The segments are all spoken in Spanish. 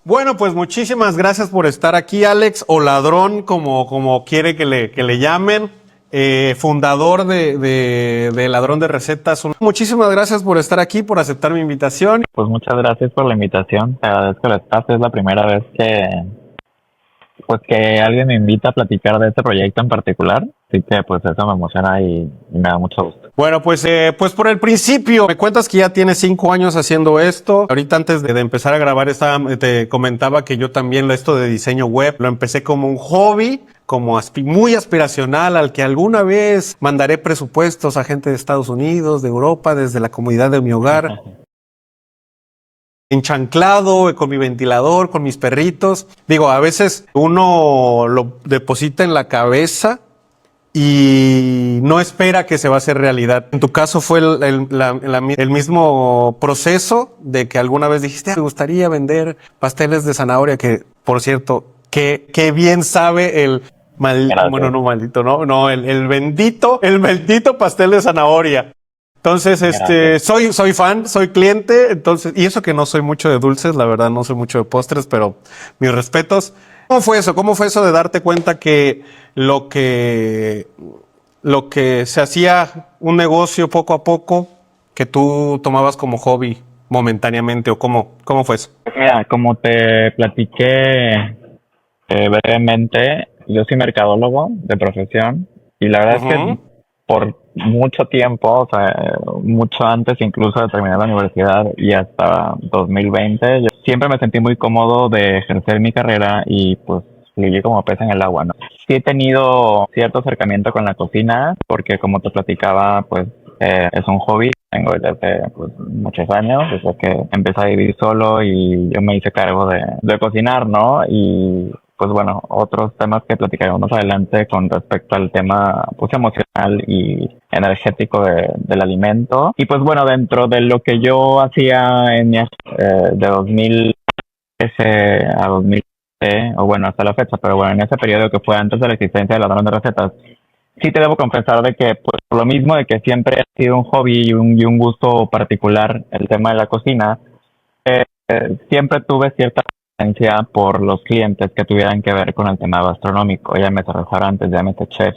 Bueno, pues muchísimas gracias por estar aquí, Alex, o Ladrón, como quiere que le llamen, fundador de Ladrón de Recetas. Muchísimas gracias por estar aquí, por aceptar mi invitación. Pues muchas gracias por la invitación. Te agradezco el espacio. Es la primera vez que alguien me invita a platicar de este proyecto en particular. Así que pues eso me emociona y me da mucho gusto. Bueno, pues por el principio, me cuentas que ya tienes 5 años haciendo esto. Ahorita antes de empezar a grabar te comentaba que yo también esto de diseño web lo empecé como un hobby, como muy aspiracional, al que alguna vez mandaré presupuestos a gente de Estados Unidos, de Europa, desde la comodidad de mi hogar. Enchanclado, con mi ventilador, con mis perritos. Digo, a veces uno lo deposita en la cabeza y no espera que se va a hacer realidad. En tu caso fue el mismo proceso de que alguna vez dijiste, me gustaría vender pasteles de zanahoria, que por cierto, que bien sabe bueno, no maldito, no, el bendito pastel de zanahoria. Entonces, soy fan, soy cliente, entonces, y eso que no soy mucho de dulces, la verdad, no soy mucho de postres, pero mis respetos. ¿Cómo fue eso? ¿Cómo fue eso de darte cuenta que lo que, lo que se hacía un negocio poco a poco, que tú tomabas como hobby momentáneamente, o cómo fue eso? Mira, como te platiqué brevemente, yo soy mercadólogo de profesión y la verdad es que Ujú. por mucho tiempo, o sea, mucho antes incluso de terminar la universidad y hasta 2020, yo siempre me sentí muy cómodo de ejercer mi carrera y pues fluí como pez en el agua, ¿no? Sí he tenido cierto acercamiento con la cocina porque como te platicaba, pues es un hobby. Tengo desde hace pues, muchos años, desde que empecé a vivir solo y yo me hice cargo de cocinar, ¿no? Y pues bueno, otros temas que platicaremos más adelante con respecto al tema pues emocional y energético del alimento. Y pues bueno, dentro de lo que yo hacía en de 2013 a 2020, o bueno, hasta la fecha, pero bueno, en ese periodo que fue antes de la existencia de la Ladrón de Recetas, sí te debo confesar de que, pues, por lo mismo de que siempre ha sido un hobby y un gusto particular el tema de la cocina, siempre tuve cierta preferencia por los clientes que tuvieran que ver con el tema gastronómico, llámese restaurantes, llámese chef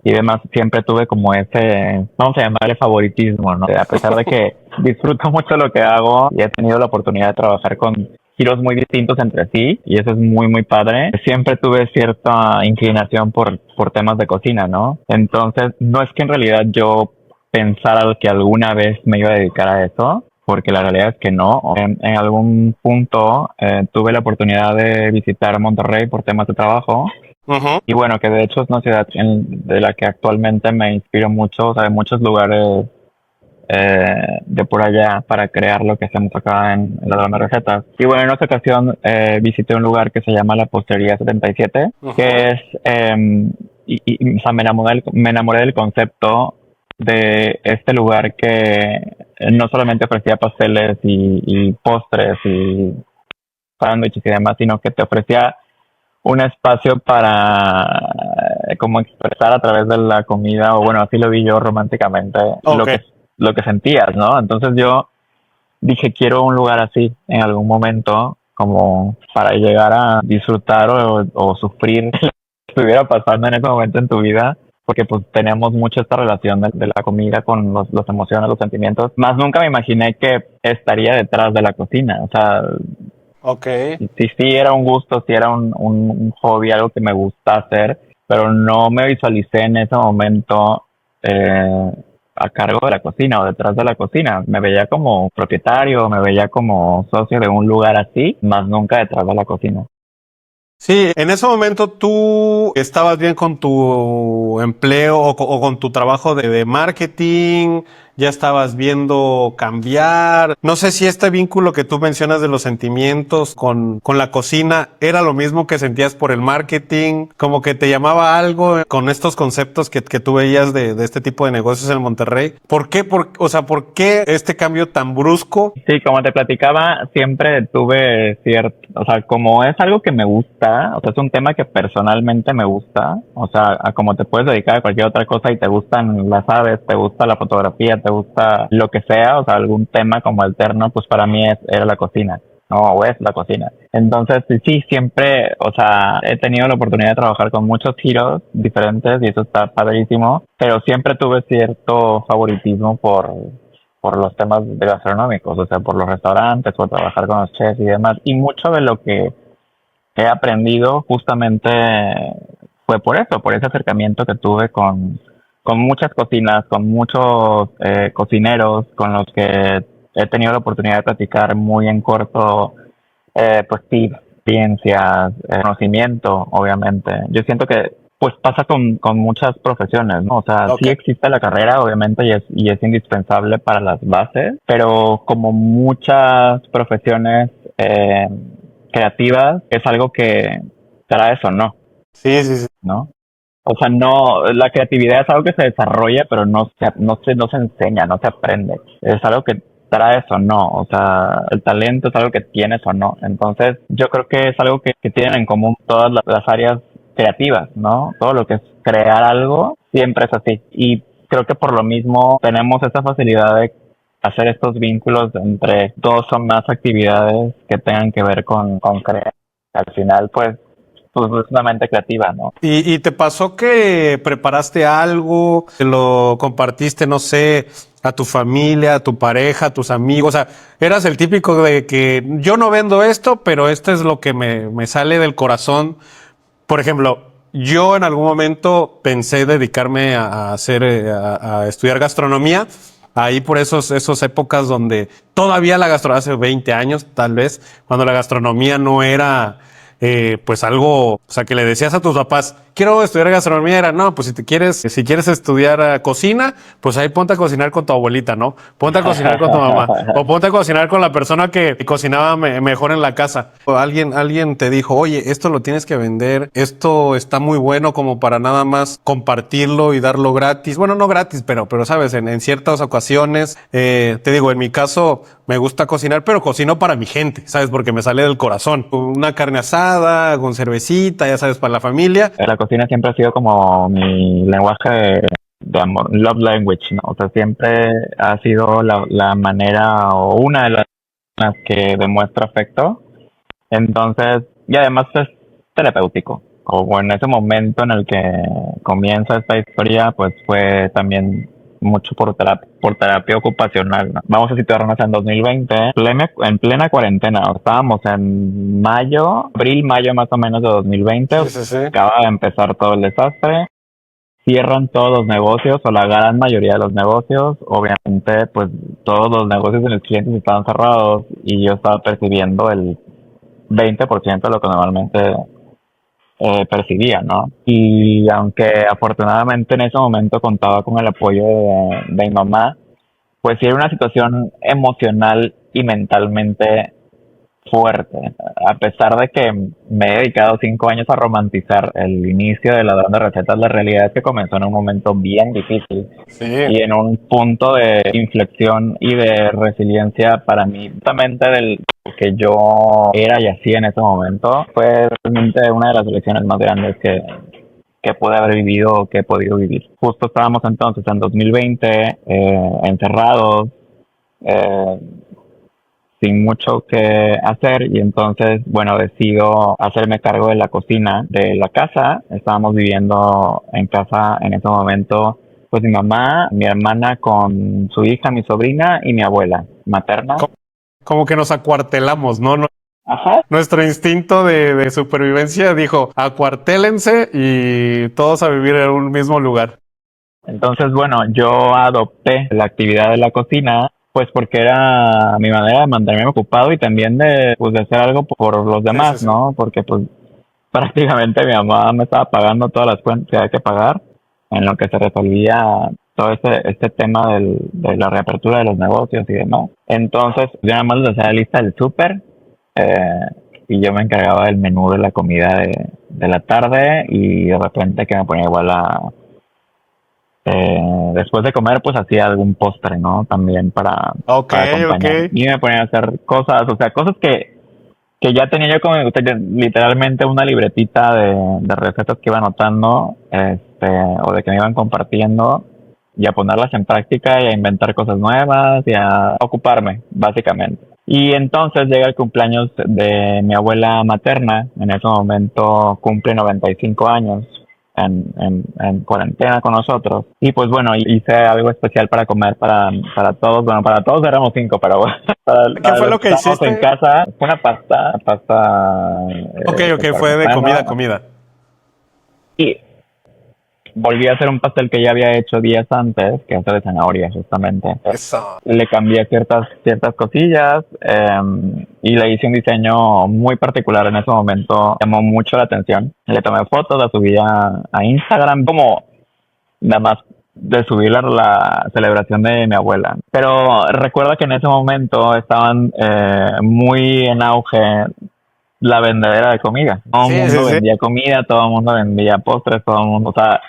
y demás. Siempre tuve como ese, vamos a llamarle favoritismo, ¿no? A pesar de que disfruto mucho lo que hago y he tenido la oportunidad de trabajar con giros muy distintos entre sí y eso es muy muy padre. Siempre tuve cierta inclinación por temas de cocina, ¿no? Entonces, no es que en realidad yo pensara que alguna vez me iba a dedicar a eso, porque la realidad es que no. En algún punto tuve la oportunidad de visitar Monterrey por temas de trabajo Ujú. y bueno, que de hecho es una ciudad de la que actualmente me inspiro mucho, o sea, hay muchos lugares de por allá para crear lo que hacemos acá en la Dona Recetas. Y bueno, en esta ocasión visité un lugar que se llama la Postería 77, que Ujú. es, o sea, me enamoré del concepto de este lugar que no solamente ofrecía pasteles y postres y sándwiches y demás, sino que te ofrecía un espacio para como expresar a través de la comida, o bueno, así lo vi yo románticamente, Ok. lo que sentías, ¿no? Entonces yo dije, quiero un lugar así en algún momento, como para llegar a disfrutar o sufrir lo que estuviera pasando en ese momento en tu vida, porque pues tenemos mucho esta relación de la comida con los emociones, los sentimientos. Más nunca me imaginé que estaría detrás de la cocina, o sea, Ok. sí era un gusto, sí era un hobby, algo que me gusta hacer, pero no me visualicé en ese momento eh, a cargo de la cocina o detrás de la cocina. Me veía como propietario, me veía como socio de un lugar así, más nunca detrás de la cocina. Sí, en ese momento tú estabas bien con tu empleo o con tu trabajo de marketing, ya estabas viendo cambiar. No sé si este vínculo que tú mencionas de los sentimientos con la cocina era lo mismo que sentías por el marketing, como que te llamaba algo con estos conceptos que tú veías de este tipo de negocios en Monterrey. ¿Por qué? ¿Por qué este cambio tan brusco? Sí, como te platicaba, siempre tuve cierto, o sea, como es algo que me gusta, o sea, es un tema que personalmente me gusta, o sea, a como te puedes dedicar a cualquier otra cosa y te gustan las aves, te gusta la fotografía, te gusta lo que sea, o sea, algún tema como alterno, pues para mí era la cocina. o es la cocina. Entonces, sí, siempre, o sea, he tenido la oportunidad de trabajar con muchos giros diferentes y eso está padrísimo, pero siempre tuve cierto favoritismo por los temas de gastronómicos, o sea, por los restaurantes, por trabajar con los chefs y demás. Y mucho de lo que he aprendido justamente fue por eso, por ese acercamiento que tuve con muchas cocinas, con muchos cocineros con los que he tenido la oportunidad de platicar muy en corto, pues tips, experiencias, conocimiento, obviamente. Yo siento que pues pasa con muchas profesiones, ¿no? O sea, sí Ok. existe la carrera, obviamente, y es indispensable para las bases, pero como muchas profesiones creativas, es algo que traes o no, Sí, sí, sí. ¿no? O sea, no, la creatividad es algo que se desarrolla, pero no se enseña, no se aprende. Es algo que traes o no. O sea, el talento es algo que tienes o no. Entonces, yo creo que es algo que tienen en común todas las áreas creativas, ¿no? Todo lo que es crear algo siempre es así. Y creo que por lo mismo tenemos esa facilidad de hacer estos vínculos entre dos o más actividades que tengan que ver con crear. Al final, pues es una mente creativa, ¿no? ¿Y te pasó que preparaste algo, te lo compartiste, no sé, a tu familia, a tu pareja, a tus amigos? O sea, eras el típico de que yo no vendo esto, pero esto es lo que me sale del corazón. Por ejemplo, yo en algún momento pensé dedicarme a hacer, a estudiar gastronomía. Ahí por esos épocas donde todavía la gastronomía, hace 20 años tal vez, cuando la gastronomía no era pues algo, o sea, que le decías a tus papás, quiero estudiar gastronomía, era, no, pues si quieres estudiar cocina, pues ahí ponte a cocinar con tu abuelita, ¿no? Ponte a cocinar con tu mamá, o ponte a cocinar con la persona que cocinaba mejor en la casa. O alguien te dijo, oye, esto lo tienes que vender, esto está muy bueno como para nada más compartirlo y darlo gratis. Bueno, no gratis, pero sabes, en ciertas ocasiones, te digo, en mi caso me gusta cocinar, pero cocino para mi gente, ¿sabes? Porque me sale del corazón. Una carne asada, con cervecita, ya sabes, para la familia. La cocina siempre ha sido como mi lenguaje de amor, love language, ¿no? O sea, siempre ha sido la manera o una de las que demuestra afecto. Entonces, y además es terapéutico. Como en ese momento en el que comienza esta historia, pues fue también mucho por terapia ocupacional, ¿no? Vamos a situarnos en 2020, en plena cuarentena. Estábamos en mayo, abril, mayo más o menos de 2020. Sí, sí, sí. Acaba de empezar todo el desastre. Cierran todos los negocios o la gran mayoría de los negocios. Obviamente, pues todos los negocios de los clientes estaban cerrados y yo estaba percibiendo el 20% de lo que normalmente percibía, ¿no? Y aunque afortunadamente en ese momento contaba con el apoyo de mi mamá, pues sí era una situación emocional y mentalmente fuerte. A pesar de que me he dedicado 5 años a romantizar el inicio de Ladrón de Recetas, la realidad es que comenzó en un momento bien difícil Sí. y en un punto de inflexión y de resiliencia para mí, justamente del que yo era y hacía en ese momento, fue realmente una de las lecciones más grandes que pude haber vivido o que he podido vivir. Justo estábamos entonces en 2020, encerrados, eh, sin mucho que hacer y entonces, bueno, decido hacerme cargo de la cocina de la casa. Estábamos viviendo en casa en ese momento, pues mi mamá, mi hermana con su hija, mi sobrina y mi abuela materna. Como que nos acuartelamos, ¿no? Ajá. Nuestro instinto de supervivencia dijo, acuartélense y todos a vivir en un mismo lugar. Entonces, bueno, yo adopté la actividad de la cocina, pues porque era mi manera de mantenerme ocupado y también de hacer algo por los Sí, sí, demás, sí. ¿no? Porque pues prácticamente mi mamá me estaba pagando todas las cuentas que había que pagar en lo que se resolvía todo este tema de la reapertura de los negocios y demás. Entonces, yo nada más les hacía la lista del súper eh, y yo me encargaba del menú de la comida de la tarde y de repente que me ponía igual después de comer pues hacía algún postre, ¿no? También Ok, para ok. acompañar. Y me ponía a hacer cosas, o sea, cosas que ya tenía yo como literalmente una libretita de recetas que iba anotando, o de que me iban compartiendo, y a ponerlas en práctica y a inventar cosas nuevas y a ocuparme, básicamente. Y entonces llega el cumpleaños de mi abuela materna, en ese momento cumple 95 años en cuarentena con nosotros. Y pues bueno, hice algo especial para comer para todos. Bueno, para todos éramos 5, pero ¿Qué para fue los lo que que estábamos en hiciste? casa fue una pasta Ok, ok, fue de parmesana. comida. Y volví a hacer un pastel que ya había hecho días antes, que es de zanahoria justamente. Eso. Le cambié ciertas cosillas y le hice un diseño muy particular en ese momento. Llamó mucho la atención. Le tomé fotos, la subí a Instagram, como nada más de subir la celebración de mi abuela. Pero recuerda que en ese momento estaban muy en auge la vendedera de comida. Todo el Sí, sí, mundo sí. vendía comida, todo el mundo vendía postres, todo el mundo, o sea,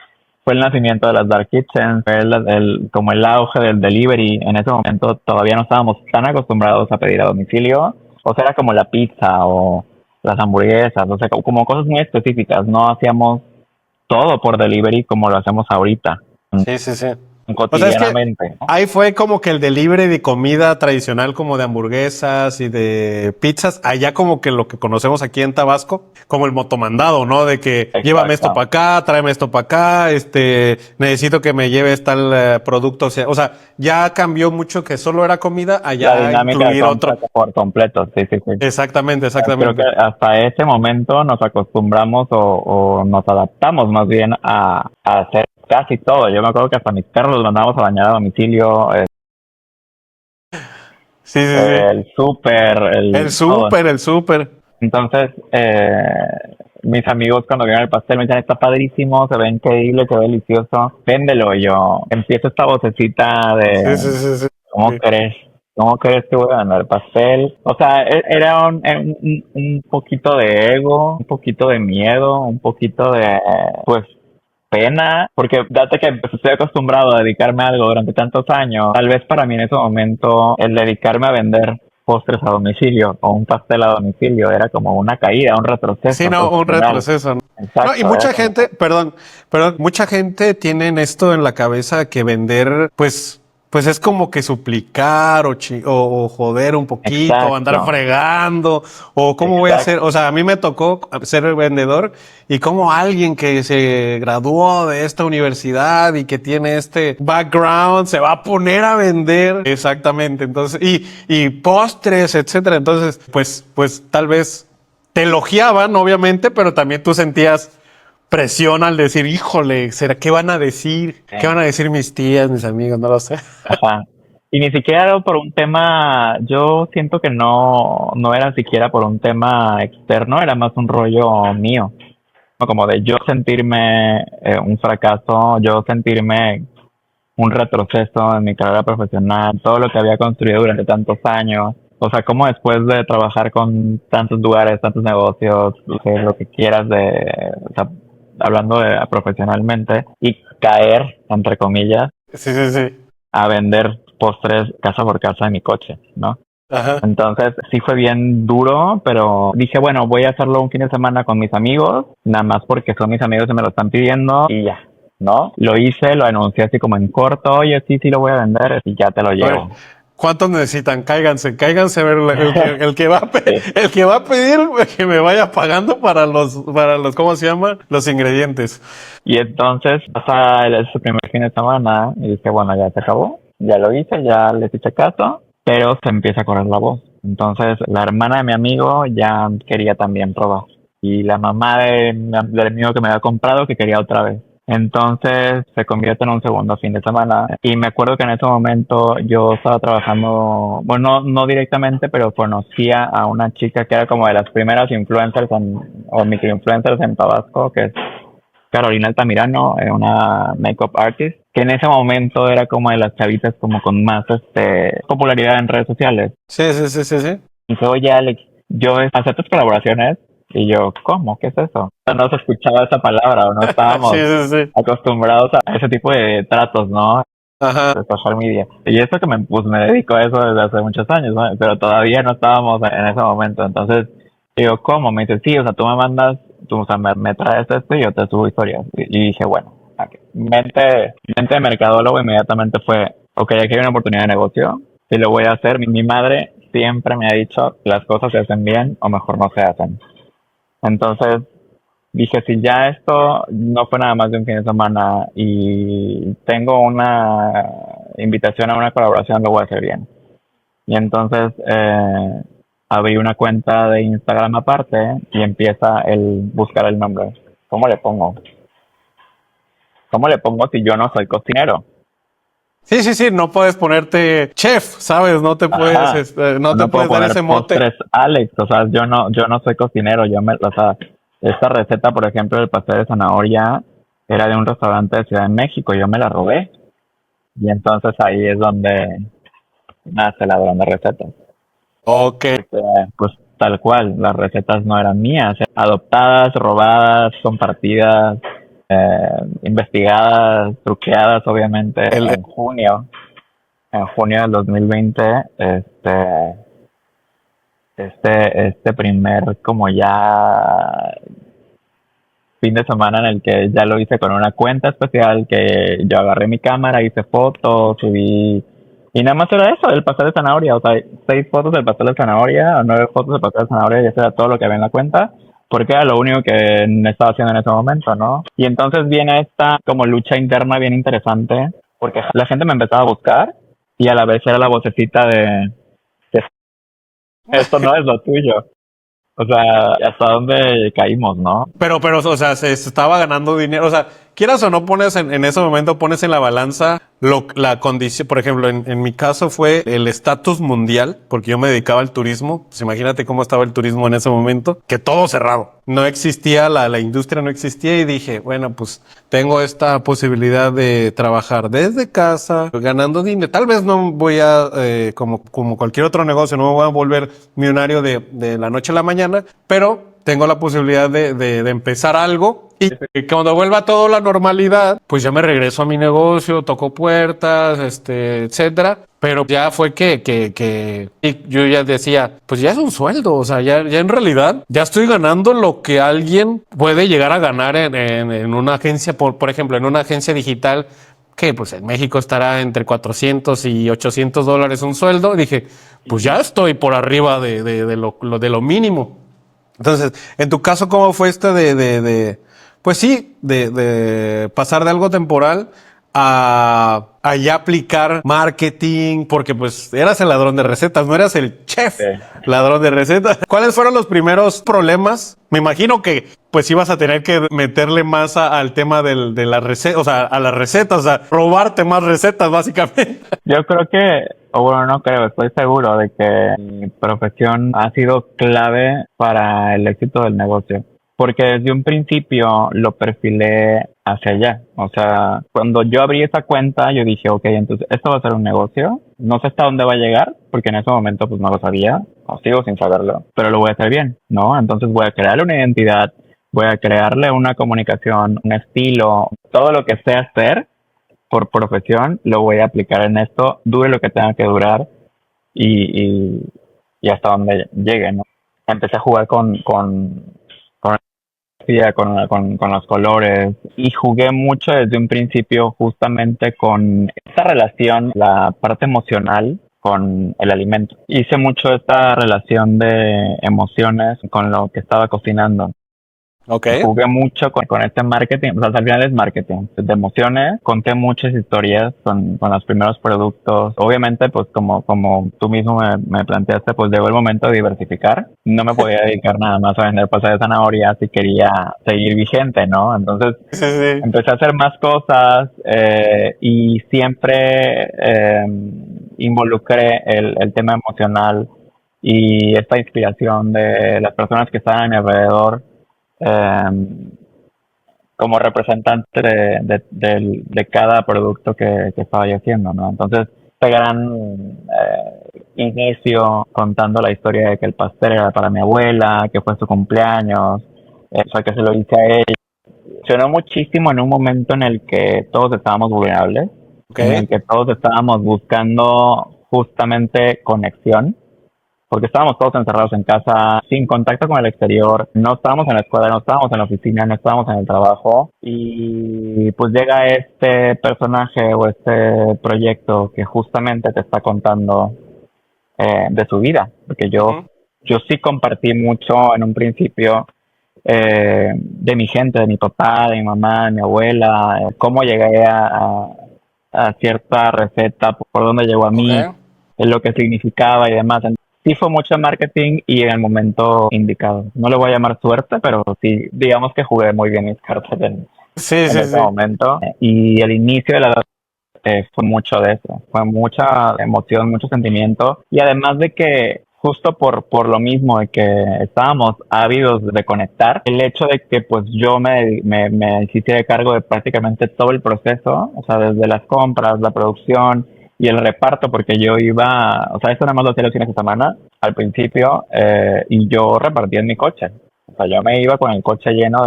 fue el nacimiento de las dark kitchens, fue como el auge del delivery. En ese momento todavía no estábamos tan acostumbrados a pedir a domicilio, o sea, era como la pizza o las hamburguesas, o sea, como cosas muy específicas. No hacíamos todo por delivery como lo hacemos ahorita, Sí, sí, sí. O sea, es que cotidianamente, ¿no? ahí fue como que el delivery de comida tradicional, como de hamburguesas y de pizzas, allá como que lo que conocemos aquí en Tabasco, como el motomandado, ¿no? De que llévame esto Exacto. para acá, tráeme esto para acá, necesito que me lleves tal producto. O sea, ya cambió mucho que solo era comida, La allá dinámica incluir otro. por completo, sí, sí, sí. Exactamente, Creo que exactamente. hasta ese momento nos acostumbramos o nos adaptamos más bien a hacer casi todo. Yo me acuerdo que hasta mis perros los mandábamos a bañar a domicilio, Sí, sí, sí. el súper, El todo. súper, el súper. Entonces, mis amigos cuando vieron el pastel me dicen, está padrísimo, se ve increíble, se ve delicioso, véndelo. Y yo empiezo esta vocecita Sí, de, sí, sí, sí. ¿cómo Sí. crees? ¿Cómo crees que voy a ganar pastel? O sea, era un poquito de ego, un poquito de miedo, un poquito de, pues, pena, porque date que pues, estoy acostumbrado a dedicarme a algo durante tantos años, tal vez para mí en ese momento el dedicarme a vender postres a domicilio o un pastel a domicilio era como una caída, un Sí, retroceso no, un profesional. retroceso, ¿no? No, y Exacto, era mucha como, gente, perdón, mucha gente tiene esto en la cabeza que vender, pues es como que suplicar o joder un poquito, o andar exacto, fregando, o cómo voy a hacer. exacto. O sea, a mí me tocó ser el vendedor y como alguien que se graduó de esta universidad y que tiene este background se va a poner a vender. Exactamente. Entonces, y postres, etcétera. Entonces, pues tal vez te elogiaban, obviamente, pero también tú sentías presión al decir, híjole, ¿será qué van a decir? ¿Qué van a decir mis tías, mis amigos? No lo sé. Ajá. Y ni siquiera era por un tema, yo siento que no era siquiera por un tema externo, era más un rollo mío, ¿no? Como de yo sentirme un fracaso, yo sentirme un retroceso en mi carrera profesional, todo lo que había construido durante tantos años. O sea, como después de trabajar con tantos lugares, tantos negocios, lo que quieras o sea, hablando profesionalmente, y caer, entre comillas, Sí, sí, sí. a vender postres casa por casa en mi coche, ¿no? Ajá. Entonces sí fue bien duro, pero dije, bueno, voy a hacerlo un fin de semana con mis amigos, nada más porque son mis amigos y me lo están pidiendo y ya, ¿no? Lo hice, lo anuncié así como en corto, oye, sí, sí lo voy a vender y ya te lo A ver, llevo. ¿cuántos necesitan? Cáiganse a ver el que va Sí. el que va a pedir que me vaya pagando para los, ¿cómo se llama? Los ingredientes. Y entonces pasa ese primer fin de semana y dije, bueno, ya se acabó, ya lo hice, ya les hice caso, pero se empieza a correr la voz. Entonces la hermana de mi amigo ya quería también probar y la mamá del amigo que me había comprado que quería otra vez. Entonces se convierte en un segundo fin de semana y me acuerdo que en ese momento yo estaba trabajando, bueno, no directamente, pero conocía a una chica que era como de las primeras influencers o microinfluencers en Tabasco, que es Carolina Altamirano, una makeup artist, que en ese momento era como de las chavitas como con más popularidad en redes sociales. Sí, sí, sí, sí, sí. Y dice, oye Alex, yo ¿aceptas colaboraciones? Y yo, ¿cómo? ¿Qué es eso? No se escuchaba esa palabra o no Sí, estábamos sí, sí. acostumbrados a ese tipo de tratos, ¿no? Ajá. De social media. Y eso que me dedico a eso desde hace muchos años, ¿no? Pero todavía no estábamos en ese momento. Entonces, digo, ¿cómo? Me dice, sí, o sea, tú me mandas, tú, o sea, me traes esto y yo te subo historias. Y dije, bueno, okay. Mente de mercadólogo inmediatamente fue, ok, aquí hay una oportunidad de negocio, y lo voy a hacer. Mi madre siempre me ha dicho, las cosas se hacen bien o mejor no se hacen. Entonces dije, si ya esto no fue nada más de un fin de semana y tengo una invitación a una colaboración, lo voy a hacer bien. Y entonces abrí una cuenta de Instagram aparte y empieza el buscar el nombre. ¿Cómo le pongo? ¿Cómo le pongo si yo no soy cocinero? Sí, sí, sí, no puedes ponerte chef, ¿sabes? No te puedes, Ajá. no te No puedo puedes dar poner ese mote. postres Alex, o sea, yo no soy cocinero, o sea, esta receta, por ejemplo, del pastel de zanahoria era de un restaurante de Ciudad de México, yo me la robé. Y entonces ahí es donde nace la de recetas. Ok. Porque, pues tal cual, las recetas no eran mías, adoptadas, robadas, compartidas, investigadas, truqueadas, obviamente, El, en junio del 2020, este primer como ya fin de semana en el que ya lo hice con una cuenta especial, que yo agarré mi cámara, hice fotos, subí, y nada más era eso, el pastel de zanahoria, o sea, 6 fotos del pastel de zanahoria, o 9 fotos del pastel de zanahoria, y eso era todo lo que había en la cuenta, porque era lo único que estaba haciendo en ese momento, ¿no? Y entonces viene esta como lucha interna bien interesante, porque la gente me empezaba a buscar, y a la vez era la vocecita de esto no es lo tuyo. O sea, hasta dónde caímos, ¿no? pero, o sea, se estaba ganando dinero. O sea, quieras o no pones en ese momento, pones en la balanza la condición. Por ejemplo, en mi caso fue el estatus mundial, porque yo me dedicaba al turismo. Pues imagínate cómo estaba el turismo en ese momento, que todo cerrado. No existía, la industria no existía y dije, bueno, pues tengo esta posibilidad de trabajar desde casa, ganando dinero. Tal vez no voy a, como cualquier otro negocio, no me voy a volver millonario de la noche a la mañana, pero tengo la posibilidad de empezar algo y cuando vuelva todo a la normalidad, pues ya me regreso a mi negocio, toco puertas, etcétera. Pero ya fue que y yo ya decía, pues ya es un sueldo, o sea, ya en realidad ya estoy ganando lo que alguien puede llegar a ganar en una agencia, por ejemplo, en una agencia digital que pues en México estará entre 400 y $800 un sueldo. Dije, pues ya estoy por arriba de lo mínimo. Entonces, en tu caso, ¿cómo fue pues sí, de pasar de algo temporal a ya aplicar marketing? Porque pues eras el ladrón de recetas, no eras el chef Sí. ladrón de recetas. ¿Cuáles fueron los primeros problemas? Me imagino que pues ibas a tener que meterle más al tema de la receta, o sea, a las recetas, o sea, robarte más recetas, básicamente. Yo creo que, o bueno, no creo, estoy seguro de que mi profesión ha sido clave para el éxito del negocio, porque desde un principio lo perfilé hacia allá. O sea, cuando yo abrí esa cuenta, yo dije, ok, entonces esto va a ser un negocio, no sé hasta dónde va a llegar, porque en ese momento pues no lo sabía, o sigo sin saberlo, pero lo voy a hacer bien, ¿no? Entonces voy a crearle una identidad, voy a crearle una comunicación, un estilo, todo lo que sé hacer por profesión, lo voy a aplicar en esto, dure lo que tenga que durar y, y hasta donde llegue, ¿no? Empecé a jugar con, con los colores y jugué mucho desde un principio justamente con esta relación, la parte emocional con el alimento. Hice mucho esta relación de emociones con lo que estaba cocinando. Ok. Jugué mucho con este marketing, o sea, al final es marketing de emociones. Conté muchas historias con los primeros productos. Obviamente, pues como tú mismo me planteaste, pues llegó el momento de diversificar. No me podía dedicar nada más a vender pasas de zanahoria si quería seguir vigente, ¿no? Entonces Sí, sí. empecé a hacer más cosas y siempre involucré el tema emocional y esta inspiración de las personas que estaban a mi alrededor eh, como representante de cada producto que estaba yo haciendo, ¿no? Entonces, este gran inicio contando la historia de que el pastel era para mi abuela, que fue su cumpleaños, o sea, que se lo hice a ella. Funcionó muchísimo en un momento en el que todos estábamos vulnerables, Ok. en el que todos estábamos buscando justamente conexión porque estábamos todos encerrados en casa, sin contacto con el exterior, no estábamos en la escuela, no estábamos en la oficina, no estábamos en el trabajo, y pues llega este personaje o este proyecto que justamente te está contando de su vida, porque Ujú. yo sí compartí mucho en un principio de mi gente, de mi papá, de mi mamá, de mi abuela, cómo llegué a cierta receta, por dónde llegó a Ok. mí, lo que significaba y demás. Sí fue mucho marketing y en el momento indicado. No le voy a llamar suerte, pero sí, digamos que jugué muy bien mis cartas Sí, en sí, ese sí. momento. Y el inicio de la fue mucho de eso, fue mucha emoción, mucho sentimiento y además de que justo por lo mismo de que estábamos ávidos de conectar, el hecho de que pues yo me hiciera cargo de prácticamente todo el proceso, o sea, desde las compras, la producción y el reparto, porque yo iba, o sea, esto nada más lo hacía los fines de semana al principio y yo repartía en mi coche. O sea, yo me iba con el coche lleno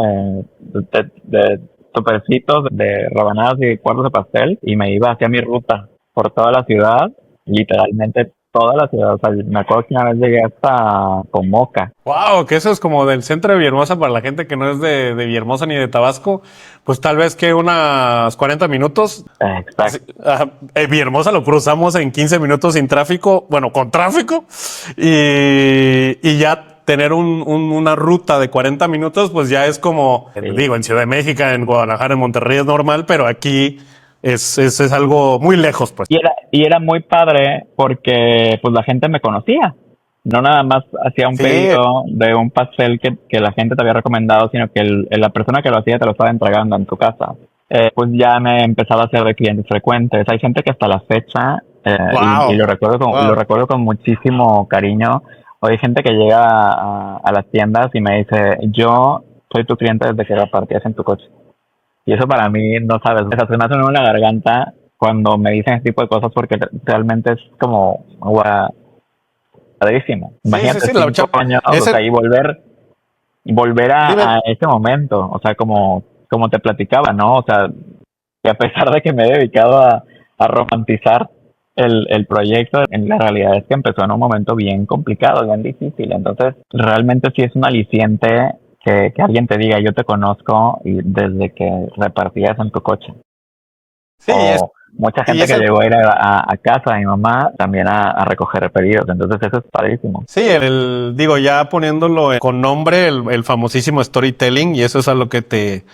de topercitos, de rebanadas y cuartos de pastel y me iba hacia mi ruta por toda la ciudad, literalmente toda la ciudad. O sea, me acuerdo que una vez llegué hasta Comoca. Wow, que eso es como del centro de Villahermosa para la gente que no es de Villahermosa ni de Tabasco, pues tal vez que unas 40 minutos. Así, Exacto. Villahermosa lo cruzamos en 15 minutos sin tráfico, bueno, con tráfico, y ya tener una ruta de 40 minutos, pues ya es como, Sí. digo, en Ciudad de México, en Guadalajara, en Monterrey es normal, pero aquí es algo muy lejos, pues. Y era muy padre porque pues la gente me conocía. No nada más hacía un Sí, pedido de un pastel que la gente te había recomendado, sino que la persona que lo hacía te lo estaba entregando en tu casa. Pues ya me empezaba a hacer de clientes frecuentes. Hay gente que hasta la fecha, y wow, lo wow. recuerdo con muchísimo cariño. O hay gente que llega a las tiendas y me dice, yo soy tu cliente desde que repartías en tu coche. Y eso para mí, no sabes, o sea, se me hace un nudo en la garganta cuando me dicen ese tipo de cosas porque realmente es como, guau, padrísimo. Sí, sí, Imagínate sí, 5 años, o ese, sea, y volver dime. a ese momento, o sea, como te platicaba, ¿no? O sea, que a pesar de que me he dedicado a romantizar el proyecto, en la realidad es que empezó en un momento bien complicado, bien difícil. Entonces, realmente sí es un aliciente que alguien te diga, yo te conozco y desde que repartías en tu coche. Sí, O mucha y gente es que el, llegó a ir a casa de mi mamá también a recoger pedidos. Entonces, eso es padrísimo. sí, digo, ya poniéndolo con nombre, el famosísimo storytelling, y eso es a lo que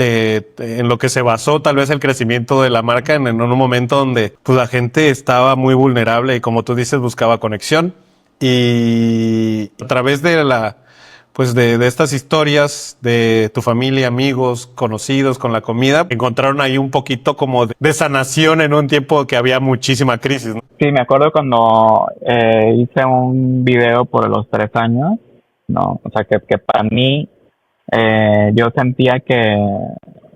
en lo que se basó tal vez el crecimiento de la marca en un momento donde pues la gente estaba muy vulnerable y como tú dices buscaba conexión y a través de pues de estas historias de tu familia, amigos, conocidos con la comida, encontraron ahí un poquito como de sanación en un tiempo que había muchísima crisis, ¿no? Sí, me acuerdo cuando hice un video por los 3 años, ¿no? O sea, que para mí yo sentía que,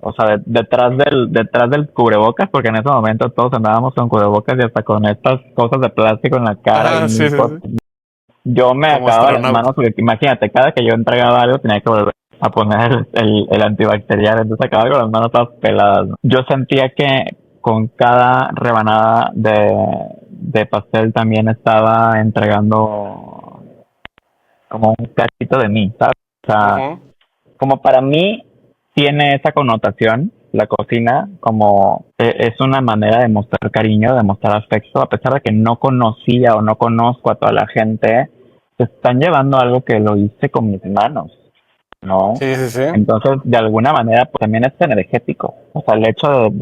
o sea, detrás del cubrebocas, porque en ese momento todos andábamos con cubrebocas y hasta con estas cosas de plástico en la cara y Ah, sí, mil sí, cosas. sí. Yo me Como acababa las astronauta. manos, porque imagínate, cada que yo entregaba algo tenía que volver a poner el antibacterial, entonces acababa con las manos todas peladas, ¿no? Yo sentía que con cada rebanada de pastel también estaba entregando como un cachito de mí, ¿sabes? O sea, Ujú. como para mí tiene esa connotación, la cocina, como es una manera de mostrar cariño, de mostrar afecto, a pesar de que no conocía o no conozco a toda la gente, se están llevando algo que lo hice con mis manos, ¿no? Sí, sí, sí. Entonces, de alguna manera, pues también es energético. O sea, el hecho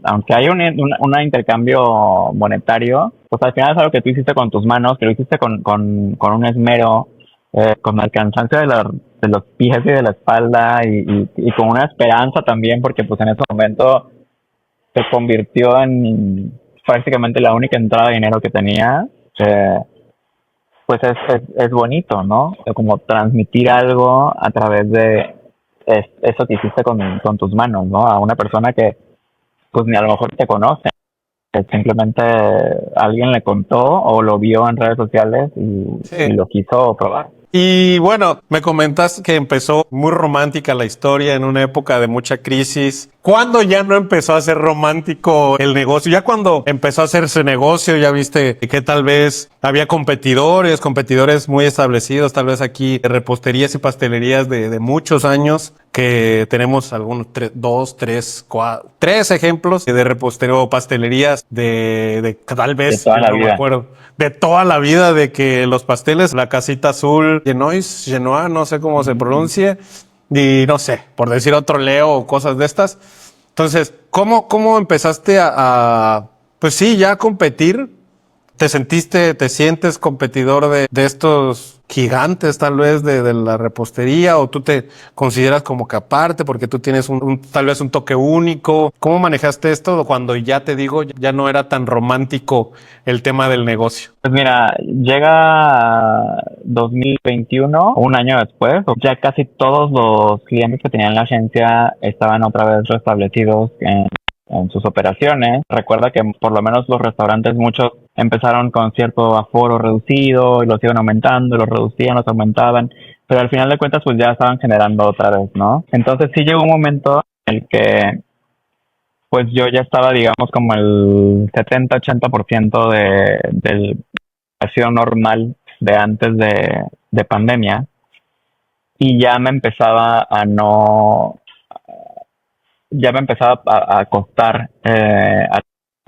aunque hay un intercambio monetario, pues al final es algo que tú hiciste con tus manos, que lo hiciste con un esmero, con el cansancio de los pies y de la espalda y con una esperanza también, porque pues en ese momento se convirtió en prácticamente la única entrada de dinero que tenía. Pues es bonito, ¿no? Como transmitir algo a través de eso que hiciste con tus manos, ¿no? A una persona que pues ni a lo mejor te conoce, que simplemente alguien le contó o lo vio en redes sociales y Sí. lo quiso probar. Y bueno, me comentas que empezó muy romántica la historia en una época de mucha crisis. ¿Cuándo ya no empezó a ser romántico el negocio? Ya cuando empezó a hacerse negocio, ya viste que tal vez había competidores muy establecidos, tal vez aquí reposterías y pastelerías de muchos años, que tenemos algunos tres ejemplos de repostería o pastelerías de tal De vez, toda yo la no me vida. acuerdo, de toda la vida, de que los pasteles, la casita azul, Genoa, no sé cómo se pronuncia, y no sé, por decir otro Leo o cosas de estas. Entonces, ¿cómo empezaste pues sí, ya a competir? ¿Te sientes competidor de estos gigantes tal vez de la repostería o tú te consideras como que aparte porque tú tienes tal vez un toque único? ¿Cómo manejaste esto cuando ya te digo, ya no era tan romántico el tema del negocio? Pues mira, llega 2021, un año después, ya casi todos los clientes que tenían la agencia estaban otra vez restablecidos en sus operaciones. Recuerda que por lo menos los restaurantes, muchos empezaron con cierto aforo reducido y los iban aumentando, los reducían, los aumentaban, pero al final de cuentas pues ya estaban generando otra vez, ¿no? Entonces sí llegó un momento en el que pues yo ya estaba, digamos, como el 70-80% del situación normal de antes de pandemia y ya me empezaba a no, ya me empezaba a costar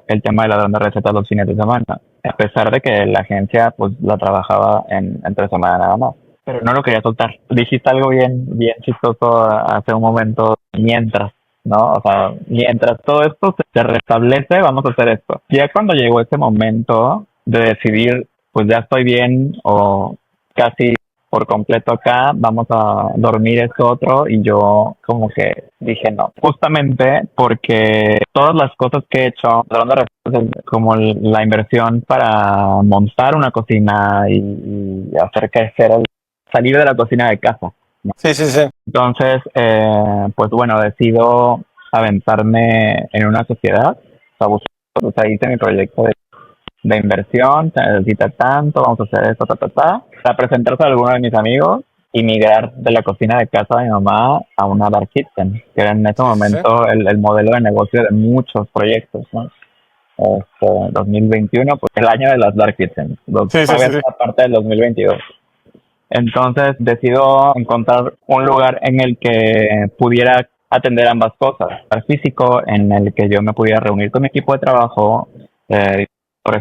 el tema de la grande receta los fines de semana, a pesar de que la agencia pues la trabajaba entre semana nada más. Pero no lo quería soltar. Dijiste algo bien chistoso hace un momento, mientras, ¿no? O sea, mientras todo esto se restablece, vamos a hacer esto. Ya cuando llegó ese momento de decidir, pues ya estoy bien o casi por completo acá, vamos a dormir esto otro y yo como que dije no, justamente porque todas las cosas que he hecho, como la inversión para montar una cocina y hacer crecer, salir de la cocina de casa, ¿no? Sí, sí, sí. Entonces, pues bueno, decido aventarme en una sociedad, o sea, hice mi proyecto de inversión, se necesita tanto, vamos a hacer esto, para presentarse a alguno de mis amigos y migrar de la cocina de casa de mi mamá a una dark kitchen, que era en ese Sí, sí, sí. momento el modelo de negocio de muchos proyectos, ¿no? 2021, pues el año de las dark kitchens, Sí, sí, todavía sí, sí. está parte del 2022. Entonces decido encontrar un lugar en el que pudiera atender ambas cosas, el físico, en el que yo me pudiera reunir con mi equipo de trabajo,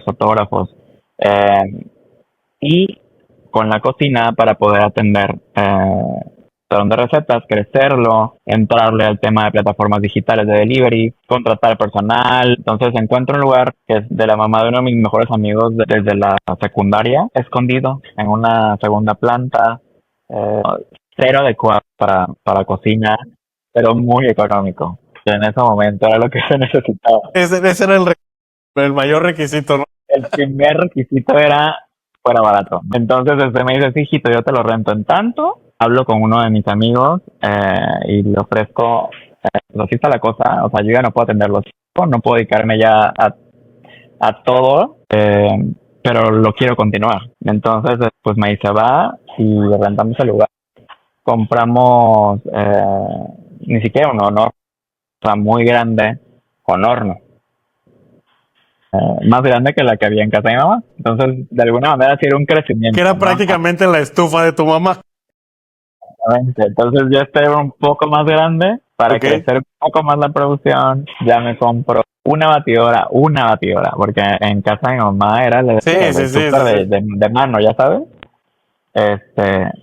fotógrafos, eh, y con la cocina para poder atender salón de recetas, crecerlo, entrarle al tema de plataformas digitales de delivery, contratar personal. Entonces encuentro un lugar que es de la mamá de uno de mis mejores amigos desde la secundaria, escondido en una segunda planta, eh, cero adecuado para cocina, pero muy económico. En ese momento era lo que se necesitaba. Ese era el mayor requisito, ¿no? El primer requisito era fuera barato. Entonces me dice, sí, hijito, yo te lo rento en tanto. Hablo con uno de mis amigos y le ofrezco, pues así está la cosa, o sea, yo ya no puedo atenderlo, no puedo dedicarme ya a todo, pero lo quiero continuar. Entonces, pues me dice, va y rentamos el lugar. Compramos ni siquiera un horno, o sea, muy grande, con horno. Más grande que la que había en casa de mi mamá. Entonces, de alguna manera, sí era un Que crecimiento, era ¿no? prácticamente la estufa de tu mamá. Exactamente. Entonces, yo este era un poco más grande para Ok. crecer un poco más la producción. Ya me compro una batidora, porque en casa de mi mamá era Sí, sí, el sí, súper sí, sí. de mano, ya sabes.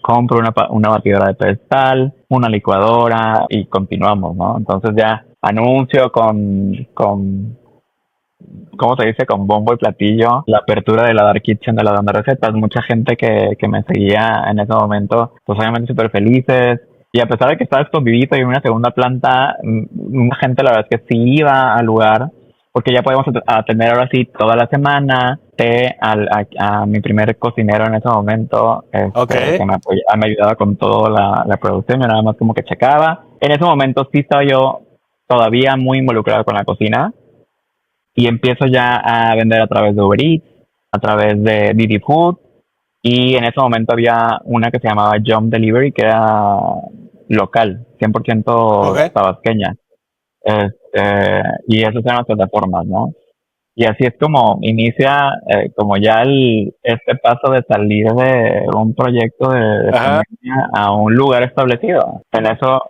Compro una batidora de pedestal, una licuadora y continuamos, ¿no? Entonces ya anuncio con ¿cómo se dice? Con bombo y platillo, la apertura de la Dark Kitchen de la Donde Recetas. Mucha gente que me seguía en ese momento, pues obviamente súper felices. Y a pesar de que estaba escondidito y en una segunda planta, mucha gente la verdad es que sí iba al lugar, porque ya podemos atender ahora sí toda la semana. A mi primer cocinero en ese momento, Ok. que me ayudaba con toda la producción, yo nada más como que checaba. En ese momento sí estaba yo todavía muy involucrado con la cocina, y empiezo ya a vender a través de Uber Eats, a través de Didi Food, y en ese momento había una que se llamaba Jump Delivery, que era local, 100% Ok. tabasqueña. Y esas eran las plataformas, ¿no? Y así es como inicia, como ya este paso de salir de un proyecto de Ajá. pandemia a un lugar establecido. En eso,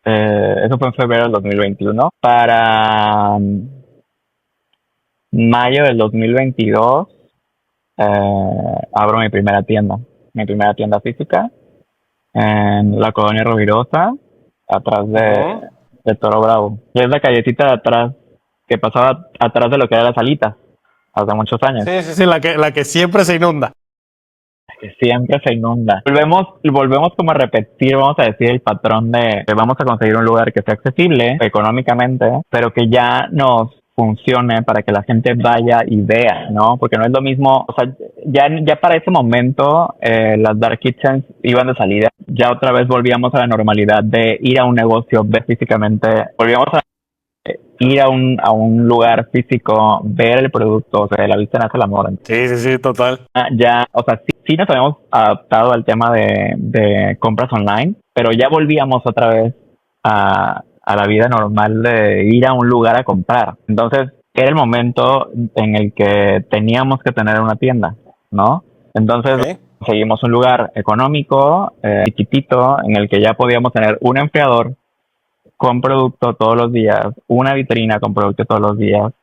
eso fue en febrero del 2021. Para mayo del 2022, abro mi primera tienda física en la colonia Rovirosa, atrás Ujú. de Toro Bravo. Y es la callecita de atrás, que pasaba atrás de lo que era la salita, hace muchos años. Sí, sí, sí, la que siempre se inunda. Que siempre se inunda. Volvemos como a repetir, vamos a decir, el patrón de que vamos a conseguir un lugar que sea accesible económicamente, pero que ya nos funcione para que la gente vaya y vea, ¿no? Porque no es lo mismo, o sea, ya para ese momento las dark kitchens iban de salida, ya otra vez volvíamos a la normalidad de ir a un negocio, ver físicamente, volvíamos a ir a un lugar físico, ver el producto, o sea, la vista nace el amor. Sí, sí, sí, total. Ya, o sea, sí nos habíamos adaptado al tema de compras online, pero ya volvíamos otra vez a la vida normal de ir a un lugar a comprar. Entonces, era el momento en el que teníamos que tener una tienda, ¿no? Entonces, Ok. conseguimos un lugar económico, chiquitito, en el que ya podíamos tener un enfriador con producto todos los días, una vitrina con producto todos los días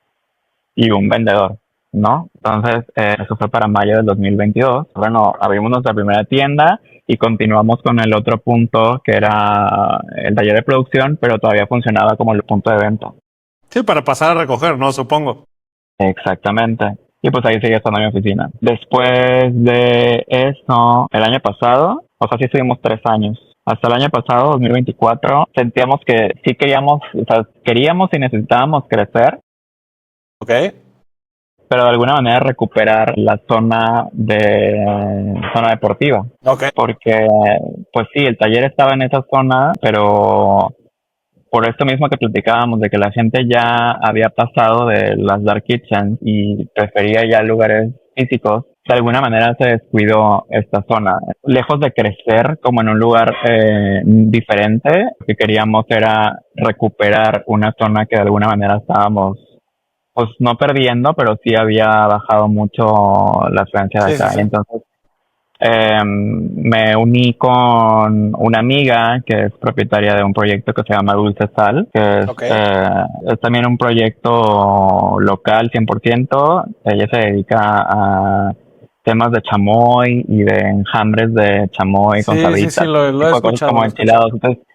y un vendedor, ¿no? Entonces, eso fue para mayo del 2022. Bueno, abrimos nuestra primera tienda y continuamos con el otro punto que era el taller de producción, pero todavía funcionaba como el punto de venta. Sí, para pasar a recoger, ¿no? Supongo. Exactamente. Y pues ahí seguía estando mi oficina. Después de eso, el año pasado, o sea, sí estuvimos 3 años. Hasta el año pasado, 2024, sentíamos que sí queríamos, o sea, queríamos y necesitábamos crecer, Ok. pero de alguna manera recuperar la zona deportiva, Ok. porque pues sí, el taller estaba en esa zona, pero por esto mismo que platicábamos de que la gente ya había pasado de las dark kitchens y prefería ya lugares físicos, de alguna manera se descuidó esta zona. Lejos de crecer como en un lugar diferente, lo que queríamos era recuperar una zona que de alguna manera estábamos pues no perdiendo, pero sí había bajado mucho la afluencia de Sí, sí, acá. Y sí. entonces me uní con una amiga que es propietaria de un proyecto que se llama Dulce Sal, que Ok. es también un proyecto local 100%. Ella se dedica a temas de chamoy y de enjambres de chamoy con Sí, sí, sí, sabritas, lo he tipo de cosas escuchado, como lo he escuchado. enchilados. Entonces,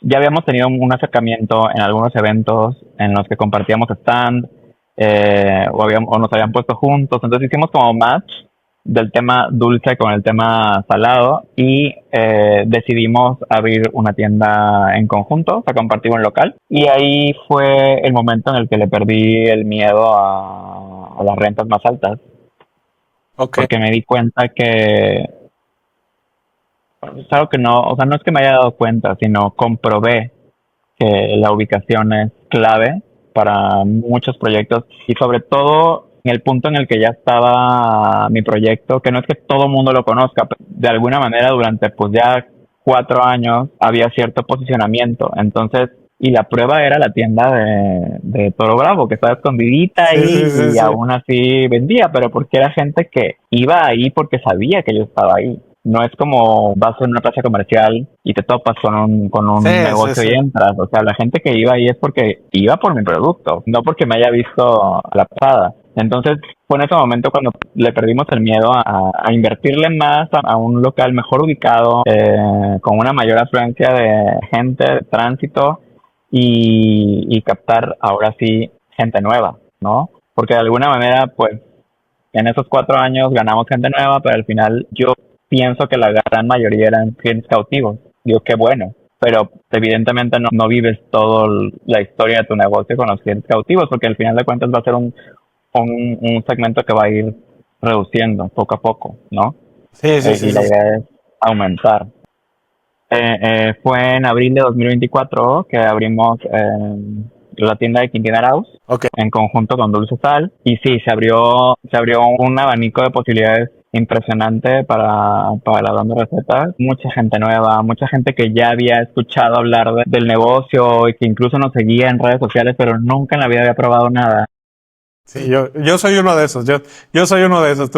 ya habíamos tenido un acercamiento en algunos eventos en los que compartíamos stand, o nos habían puesto juntos, entonces hicimos como match del tema dulce con el tema salado y decidimos abrir una tienda en conjunto, para compartir un local, y ahí fue el momento en el que le perdí el miedo a las rentas más altas, Ok. porque me di cuenta que es algo que no, o sea, no es que me haya dado cuenta, sino comprobé que la ubicación es clave para muchos proyectos y sobre todo en el punto en el que ya estaba mi proyecto, que no es que todo el mundo lo conozca, pero de alguna manera durante pues ya 4 años había cierto posicionamiento, entonces, y la prueba era la tienda de Toro Bravo, que estaba escondidita Sí, sí, ahí sí, y sí. aún así vendía, pero porque era gente que iba ahí porque sabía que yo estaba ahí. No es como vas a una plaza comercial y te topas con un Sí, sí, negocio y sí. entras. O sea, la gente que iba ahí es porque iba por mi producto, no porque me haya visto a la pasada. Entonces, fue en ese momento cuando le perdimos el miedo a invertirle más a un local mejor ubicado, con una mayor afluencia de gente, de tránsito y captar ahora sí gente nueva, ¿no? Porque de alguna manera, pues, en esos 4 años ganamos gente nueva, pero al final yo pienso que la gran mayoría eran clientes cautivos. Digo, qué bueno. Pero evidentemente no vives toda la historia de tu negocio con los clientes cautivos, porque al final de cuentas va a ser un segmento que va a ir reduciendo poco a poco, ¿no? Sí, sí, sí, Y la sí. idea es aumentar. Fue en abril de 2024 que abrimos la tienda de Quintana Ok. en conjunto con Dulce Sal, y sí, se abrió un abanico de posibilidades impresionante para la banda de recetas. Mucha gente nueva, mucha gente que ya había escuchado hablar del negocio y que incluso nos seguía en redes sociales, pero nunca en la vida había probado nada. Sí, yo soy uno de esos. Yo soy uno de esos.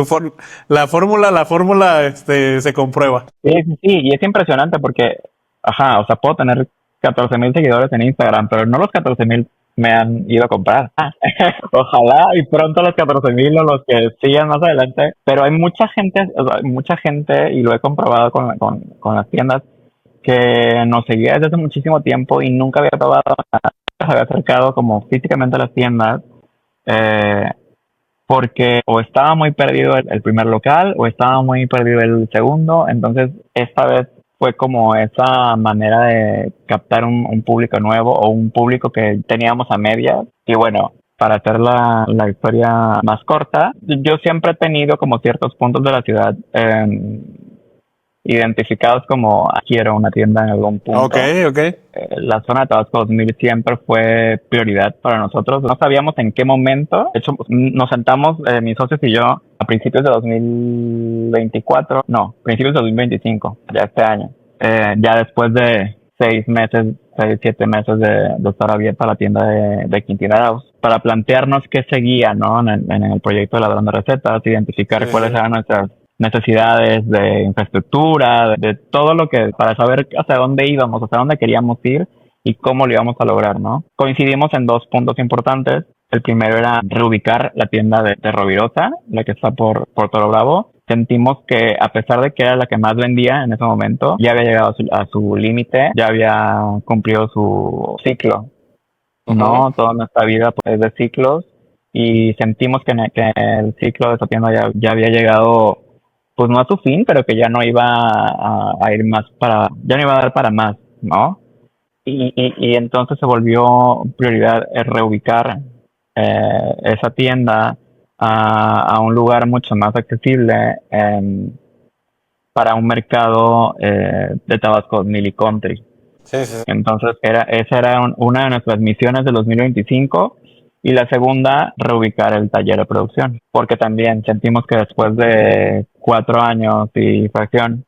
La fórmula, se comprueba. Sí, sí, sí, y es impresionante porque, ajá, o sea, puedo tener 14,000 seguidores en Instagram, pero no los 14,000 me han ido a comprar. Ojalá y pronto los 14,000 o los que sigan más adelante, pero hay mucha gente, o sea, hay mucha gente, y lo he comprobado con las tiendas, que nos seguía desde hace muchísimo tiempo y nunca había probado nada, se había acercado como físicamente a las tiendas, eh, porque o estaba muy perdido el primer local o estaba muy perdido el segundo, entonces esta vez fue como esa manera de captar un público nuevo o un público que teníamos a medias. Y bueno, para hacer la historia más corta, yo siempre he tenido como ciertos puntos de la ciudad identificados como quiero una tienda en algún punto. Ok. La zona de Tabasco 2000 siempre fue prioridad para nosotros. No sabíamos en qué momento. De hecho, nos sentamos, mis socios y yo, a principios de 2024, no, principios de 2025, ya este año. Ya después de 6, 7 meses de estar abierta la tienda de Quintina Arauz, para plantearnos qué seguía, ¿no? En el proyecto de Ladrón de Recetas, identificar cuáles eran nuestras necesidades de infraestructura, de todo lo que, para saber hacia dónde íbamos, hacia dónde queríamos ir y cómo lo íbamos a lograr, ¿no? Coincidimos en dos puntos importantes. El primero era reubicar la tienda de Rovirosa, la que está por Toro Bravo. Sentimos que, a pesar de que era la que más vendía en ese momento, ya había llegado a su límite, ya había cumplido su ciclo, ¿no? Toda nuestra vida pues, es de ciclos, y sentimos que el ciclo de esa tienda ya había llegado, pues no a su fin, pero que ya no iba a ir más ya no iba a dar para más, ¿no? Y entonces se volvió prioridad reubicar esa tienda a un lugar mucho más accesible para un mercado de Tabasco Mili Country. Sí, sí. Entonces esa era una de nuestras misiones de 2025. Y la segunda, reubicar el taller de producción, porque también sentimos que después de 4 años y fracción,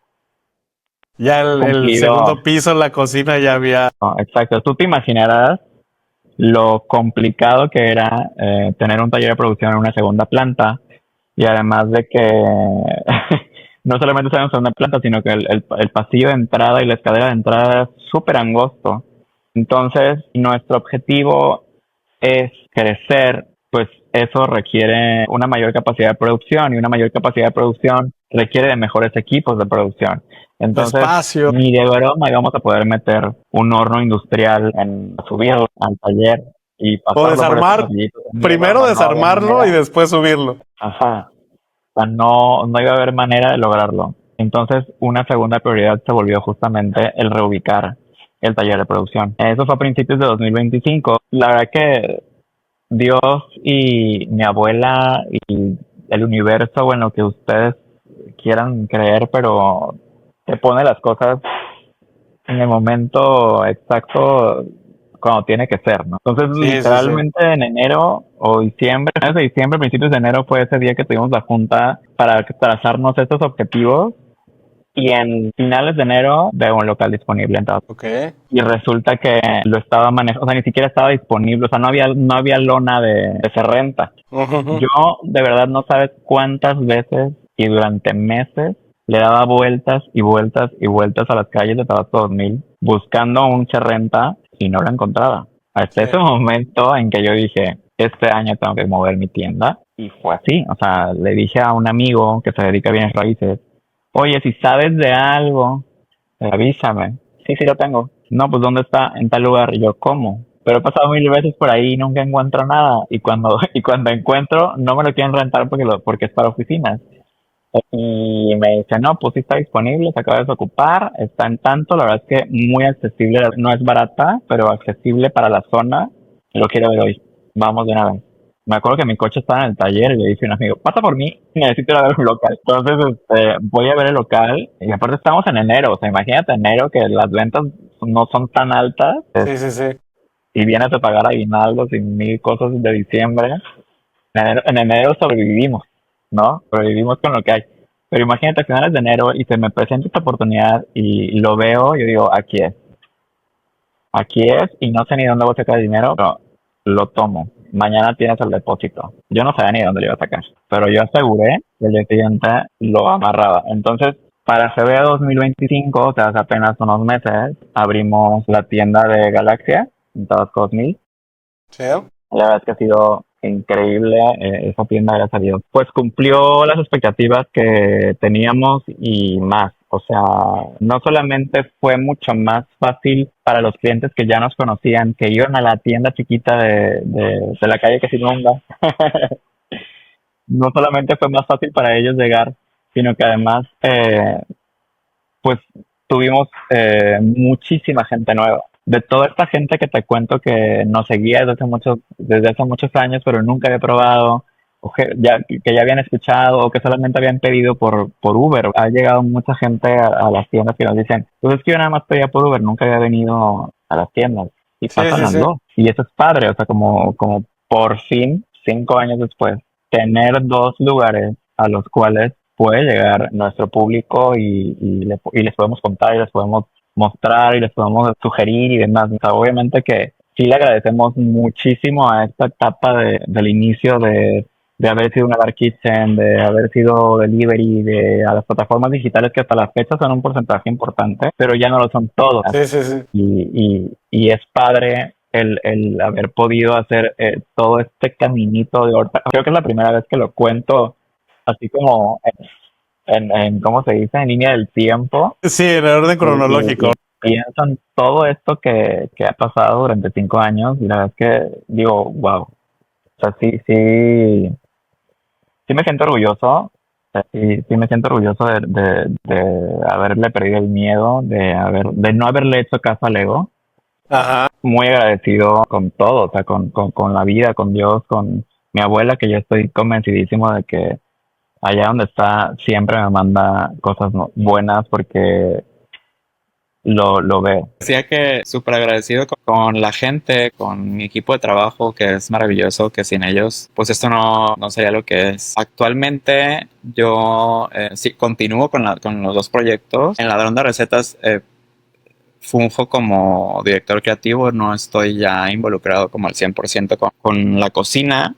Ya el cumplido, segundo piso, la cocina ya había. no, exacto, tú te imaginarás lo complicado que era tener un taller de producción en una segunda planta, y además de que no solamente está en una segunda planta, sino que el pasillo de entrada y la escalera de entrada es súper angosto. Entonces, nuestro objetivo es crecer, pues eso requiere una mayor capacidad de producción, y una mayor capacidad de producción requiere de mejores equipos de producción. Entonces, Espacio. ni de broma íbamos a poder meter un horno industrial subirlo al taller y O pasarlo por esos desarmar, pasillitos. Ni de primero broma, no había desarmarlo y manera. después subirlo. Ajá. O sea, no iba a haber manera de lograrlo. Entonces, una segunda prioridad se volvió justamente el reubicar el taller de producción. Eso fue a principios de 2025. La verdad que Dios y mi abuela y el universo, o en lo que ustedes quieran creer, pero te pone las cosas en el momento exacto cuando tiene que ser, ¿no? Entonces, Sí, sí, sí. literalmente en enero o diciembre, finales de diciembre, principios de enero fue ese día que tuvimos la junta para trazarnos estos objetivos, y en finales de enero veo un local disponible en Tabasco. Ok. Y resulta que lo estaba manejando, o sea, ni siquiera estaba disponible, o sea, no había lona de se renta. Ujú. Yo, de verdad, no sabes cuántas veces y durante meses le daba vueltas y vueltas y vueltas a las calles de Tabasco 2000 buscando un renta, y no lo encontraba. Hasta Sí. ese momento en que yo dije, este año tengo que mover mi tienda. Y fue así, o sea, le dije a un amigo que se dedica a bienes raíces, oye, si sabes de algo, avísame. Sí, sí, lo tengo. No, pues ¿dónde está? En tal lugar. Y yo, ¿cómo? Pero he pasado 1000 veces por ahí y nunca encuentro nada. Y cuando, y cuando encuentro, no me lo quieren rentar porque es para oficinas. Y me dice, no, pues sí está disponible, se acaba de desocupar, está en tanto, la verdad es que muy accesible, no es barata, pero accesible para la zona. Lo quiero ver hoy. Vamos de una vez. Me acuerdo que mi coche estaba en el taller y le dije a un amigo, pasa por mí, necesito ir a ver un local. Entonces, voy a ver el local, y aparte estamos en enero, o sea, imagínate enero que las ventas no son tan altas, Sí, sí, sí. y vienes a pagar aguinaldos y mil cosas de diciembre. En enero sobrevivimos, ¿no? Sobrevivimos con lo que hay. Pero imagínate a finales de enero y se me presenta esta oportunidad y lo veo, yo digo, aquí es y no sé ni dónde voy a sacar el dinero, pero lo tomo. Mañana tienes el depósito. Yo no sabía ni dónde lo iba a sacar, pero yo aseguré que el día siguiente lo amarraba. Entonces, para febrero 2025, o sea, hace apenas unos meses, abrimos la tienda de Galaxia en Tabasco 2000. Sí. La verdad es que ha sido increíble, esa tienda, gracias a Dios. Pues cumplió las expectativas que teníamos y más. O sea, no solamente fue mucho más fácil para los clientes que ya nos conocían, que iban a la tienda chiquita de la calle que se inunda. No solamente fue más fácil para ellos llegar, sino que además, pues tuvimos muchísima gente nueva. De toda esta gente que te cuento que nos seguía desde hace muchos años, pero nunca había probado, o que ya habían escuchado, o que solamente habían pedido por Uber. Ha llegado mucha gente a las tiendas que nos dicen, pues es que yo nada más pedía por Uber, nunca había venido a las tiendas. Y Sí, pasan sí, las sí. dos. Y eso es padre, o sea, como por fin, 5 años después, tener dos lugares a los cuales puede llegar nuestro público y les podemos contar y les podemos mostrar y les podemos sugerir y demás. O sea, obviamente que sí le agradecemos muchísimo a esta etapa del inicio de haber sido una dark kitchen, de haber sido delivery, a las plataformas digitales que hasta la fecha son un porcentaje importante, pero ya no lo son todos. Sí, sí, sí. Y es padre el haber podido hacer todo este caminito de horta. Creo que es la primera vez que lo cuento así como ¿cómo se dice? En línea del tiempo. Sí, en el orden cronológico. Y pienso en todo esto que ha pasado durante 5 años y la verdad es que digo, wow. O sea, sí me siento orgulloso. O sea, sí me siento orgulloso de haberle perdido el miedo, de no haberle hecho caso al ego. Ajá. Muy agradecido con todo, o sea, con la vida, con Dios, con mi abuela, que yo estoy convencidísimo de que allá donde está siempre me manda cosas buenas porque lo veo. Decía que súper agradecido con la gente, con mi equipo de trabajo, que es maravilloso, que sin ellos, pues esto no sería lo que es. Actualmente yo sí continúo con los dos proyectos. En Ladrón de Recetas funjo como director creativo, no estoy ya involucrado como al 100% con la cocina,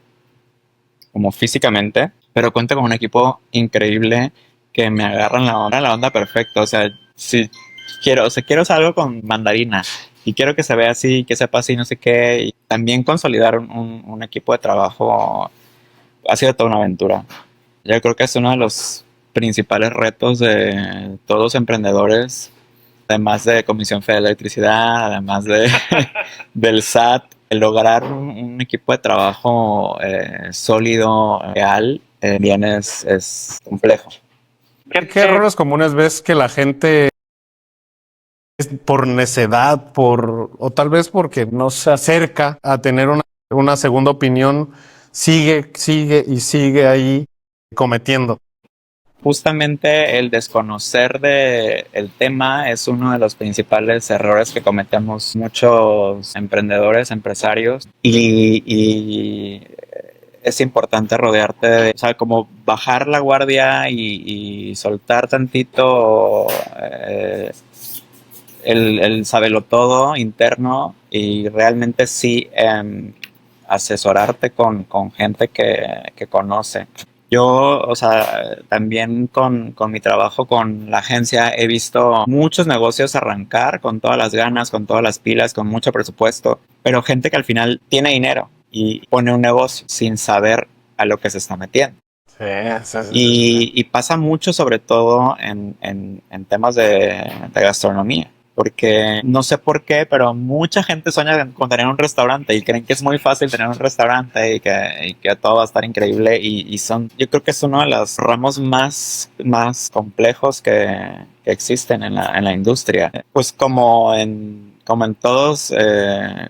como físicamente, pero cuento con un equipo increíble que me agarran la onda perfecta. O sea, si quiero hacer algo con mandarina y quiero que se vea así, que sepa así, no sé qué. Y también consolidar un equipo de trabajo ha sido toda una aventura. Yo creo que es uno de los principales retos de todos los emprendedores, además de Comisión Federal de Electricidad, además del SAT, el lograr un equipo de trabajo sólido, real, bien es complejo. ¿Qué errores comunes ves que la gente es por necedad, o tal vez porque no se acerca a tener una segunda opinión, sigue y sigue ahí cometiendo? Justamente el desconocer el tema es uno de los principales errores que cometemos muchos emprendedores, empresarios, y es importante rodearte o sea, como bajar la guardia y soltar tantito el saberlo todo interno y realmente sí asesorarte con gente que conoce. Yo, o sea, también con mi trabajo con la agencia he visto muchos negocios arrancar con todas las ganas, con todas las pilas, con mucho presupuesto, pero gente que al final tiene dinero y pone un negocio sin saber a lo que se está metiendo. Sí, Y pasa mucho sobre todo en temas de gastronomía. Porque no sé por qué, pero mucha gente sueña con tener un restaurante y creen que es muy fácil tener un restaurante y que todo va a estar increíble. Yo creo que es uno de los ramos más complejos que existen en la industria. Pues como en todos,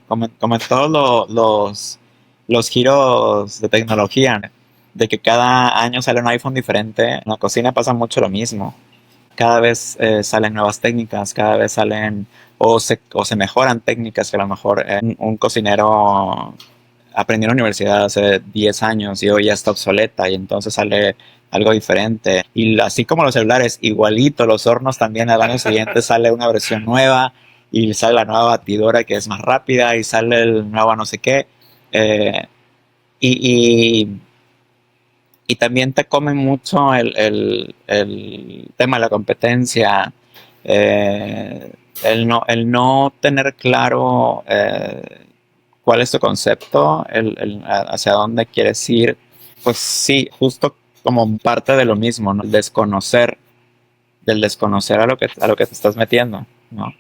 como en todos los giros de tecnología, de que cada año sale un iPhone diferente, en la cocina pasa mucho lo mismo. Cada vez salen nuevas técnicas, cada vez salen o se mejoran técnicas que a lo mejor un cocinero aprendió en la universidad hace 10 años y hoy ya está obsoleta y entonces sale algo diferente. Y así como los celulares, igualito, los hornos también al año siguiente sale una versión nueva y sale la nueva batidora que es más rápida y sale el nuevo no sé qué. Eh, y, y, y también te come mucho el tema de la competencia, el no tener claro cuál es tu concepto, hacia dónde quieres ir. Pues sí, justo como parte de lo mismo, ¿no? Del desconocer a lo que te estás metiendo, ¿no?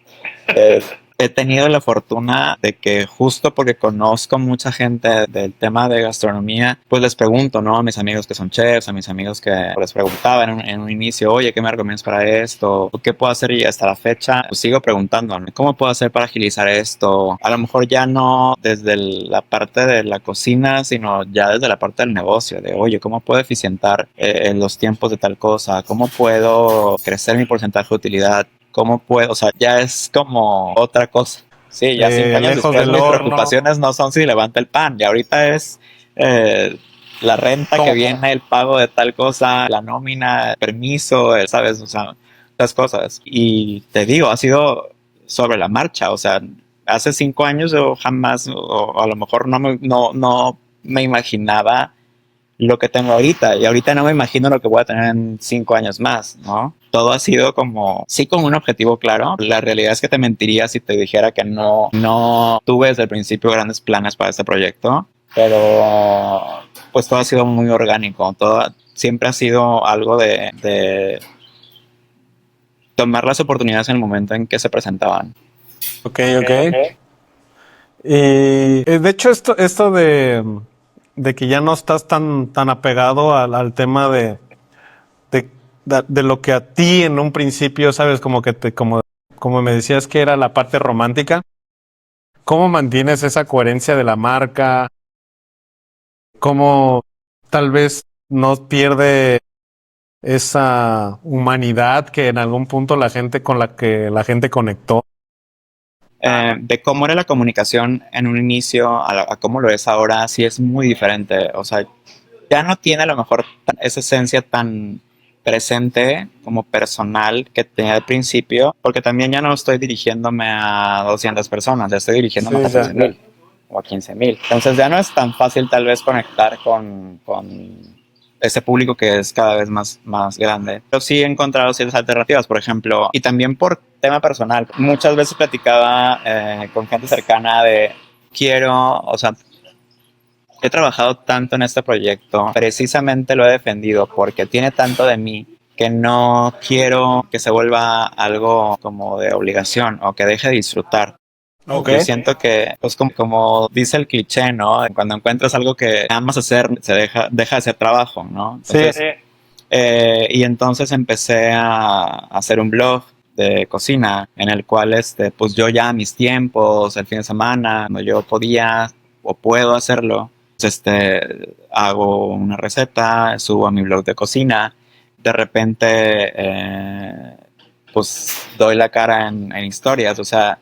Eh, He tenido la fortuna de que justo porque conozco mucha gente del tema de gastronomía, pues les pregunto, ¿no? A mis amigos que son chefs, a mis amigos que les preguntaba en un inicio, oye, ¿qué me recomiendas para esto? ¿Qué puedo hacer? Y hasta la fecha pues sigo preguntando, ¿no? ¿Cómo puedo hacer para agilizar esto? A lo mejor ya no desde la parte de la cocina, sino ya desde la parte del negocio, de, oye, ¿cómo puedo eficientar los tiempos de tal cosa? ¿Cómo puedo crecer mi porcentaje de utilidad? ¿Cómo puedo? O sea, ya es como otra cosa. Sí, ya 5 años Lejos después del mis horno. preocupaciones no son si levanta el pan. Y ahorita es la renta ¿Cómo? que viene, el pago de tal cosa, la nómina, el permiso, ¿sabes? O sea, las cosas. Y te digo, ha sido sobre la marcha. O sea, hace 5 años yo jamás, o a lo mejor no me imaginaba lo que tengo ahorita y ahorita no me imagino lo que voy a tener en 5 años más, ¿no? Todo ha sido como, sí, con un objetivo claro. La realidad es que te mentiría si te dijera que no tuve desde el principio grandes planes para este proyecto, pero pues todo ha sido muy orgánico, todo siempre ha sido algo de tomar las oportunidades en el momento en que se presentaban. Ok. Y de hecho esto de que ya no estás tan apegado al tema de, de lo que a ti en un principio, sabes, como me decías que era la parte romántica, ¿cómo mantienes esa coherencia de la marca? ¿Cómo tal vez no pierde esa humanidad que en algún punto la gente con la que la gente conectó? De cómo era la comunicación en un inicio a cómo lo es ahora, sí es muy diferente. O sea, ya no tiene a lo mejor esa esencia tan presente como personal que tenía al principio, porque también ya no estoy dirigiéndome a 200 personas, ya estoy dirigiéndome a 14,000 o a 15,000. Entonces ya no es tan fácil tal vez conectar con ese público que es cada vez más grande. Pero sí he encontrado ciertas alternativas, por ejemplo, y también por tema personal. Muchas veces platicaba con gente cercana de o sea, he trabajado tanto en este proyecto, precisamente lo he defendido porque tiene tanto de mí que no quiero que se vuelva algo como de obligación o que deje de disfrutar. Ok. Yo siento que, pues como dice el cliché, ¿no? Cuando encuentras algo que amas hacer, deja de ser trabajo, ¿no? Entonces, Sí. y entonces empecé a hacer un blog de cocina en el cual pues yo ya a mis tiempos, el fin de semana, cuando yo podía o puedo hacerlo, pues hago una receta, subo a mi blog de cocina, de repente pues doy la cara en historias, o sea,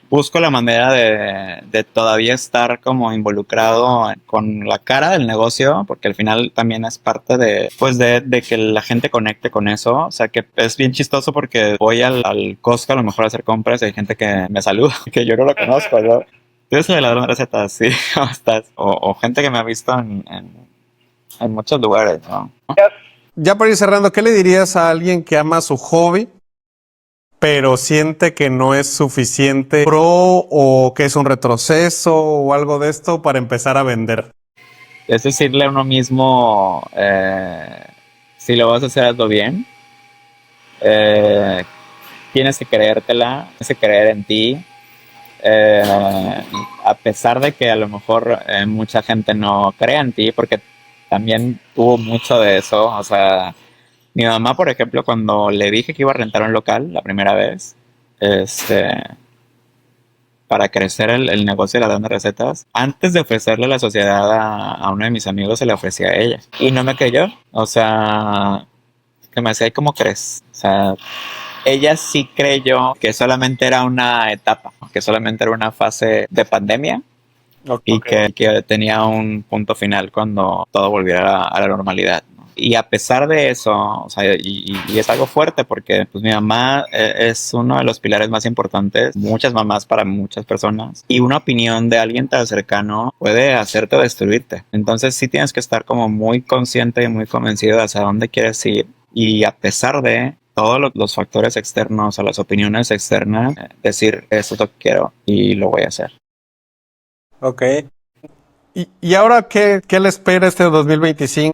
busco la manera de todavía estar como involucrado con la cara del negocio, porque al final también es parte pues de que la gente conecte con eso. O sea, que es bien chistoso porque voy al Costco a lo mejor a hacer compras y hay gente que me saluda, que yo no lo conozco, ¿no? Yo soy el ladrón de recetas, sí, ¿cómo estás? O gente que me ha visto en muchos lugares, ¿no? Ya para ir cerrando, ¿qué le dirías a alguien que ama su hobby, pero siente que no es suficiente pro o que es un retroceso o algo de esto para empezar a vender? Es decirle a uno mismo, si lo vas a hacer, hazlo bien. Eh, Tienes que creértela, tienes que creer en ti. A pesar de que a lo mejor mucha gente no crea en ti, porque también tuvo mucho de eso. O sea, mi mamá, por ejemplo, cuando le dije que iba a rentar un local la primera vez, este, para crecer el negocio de la de recetas, antes de ofrecerle a la sociedad a uno de mis amigos, se le ofrecía a ella. Y no me creyó. O sea, que me decía, ¿cómo crees? O sea, ella sí creyó que solamente era una etapa, que solamente era una fase de pandemia y que tenía un punto final cuando todo volviera a la normalidad, ¿no? Y a pesar de eso, o sea, y es algo fuerte porque pues mi mamá es uno de los pilares más importantes, muchas mamás para muchas personas, y una opinión de alguien tan cercano puede hacerte o destruirte. Entonces sí tienes que estar como muy consciente y muy convencido de hacia dónde quieres ir, y a pesar de todos los factores externos o las opiniones externas, decir, esto es lo que quiero y lo voy a hacer. Ok. ¿Y ahora qué le espera este 2025?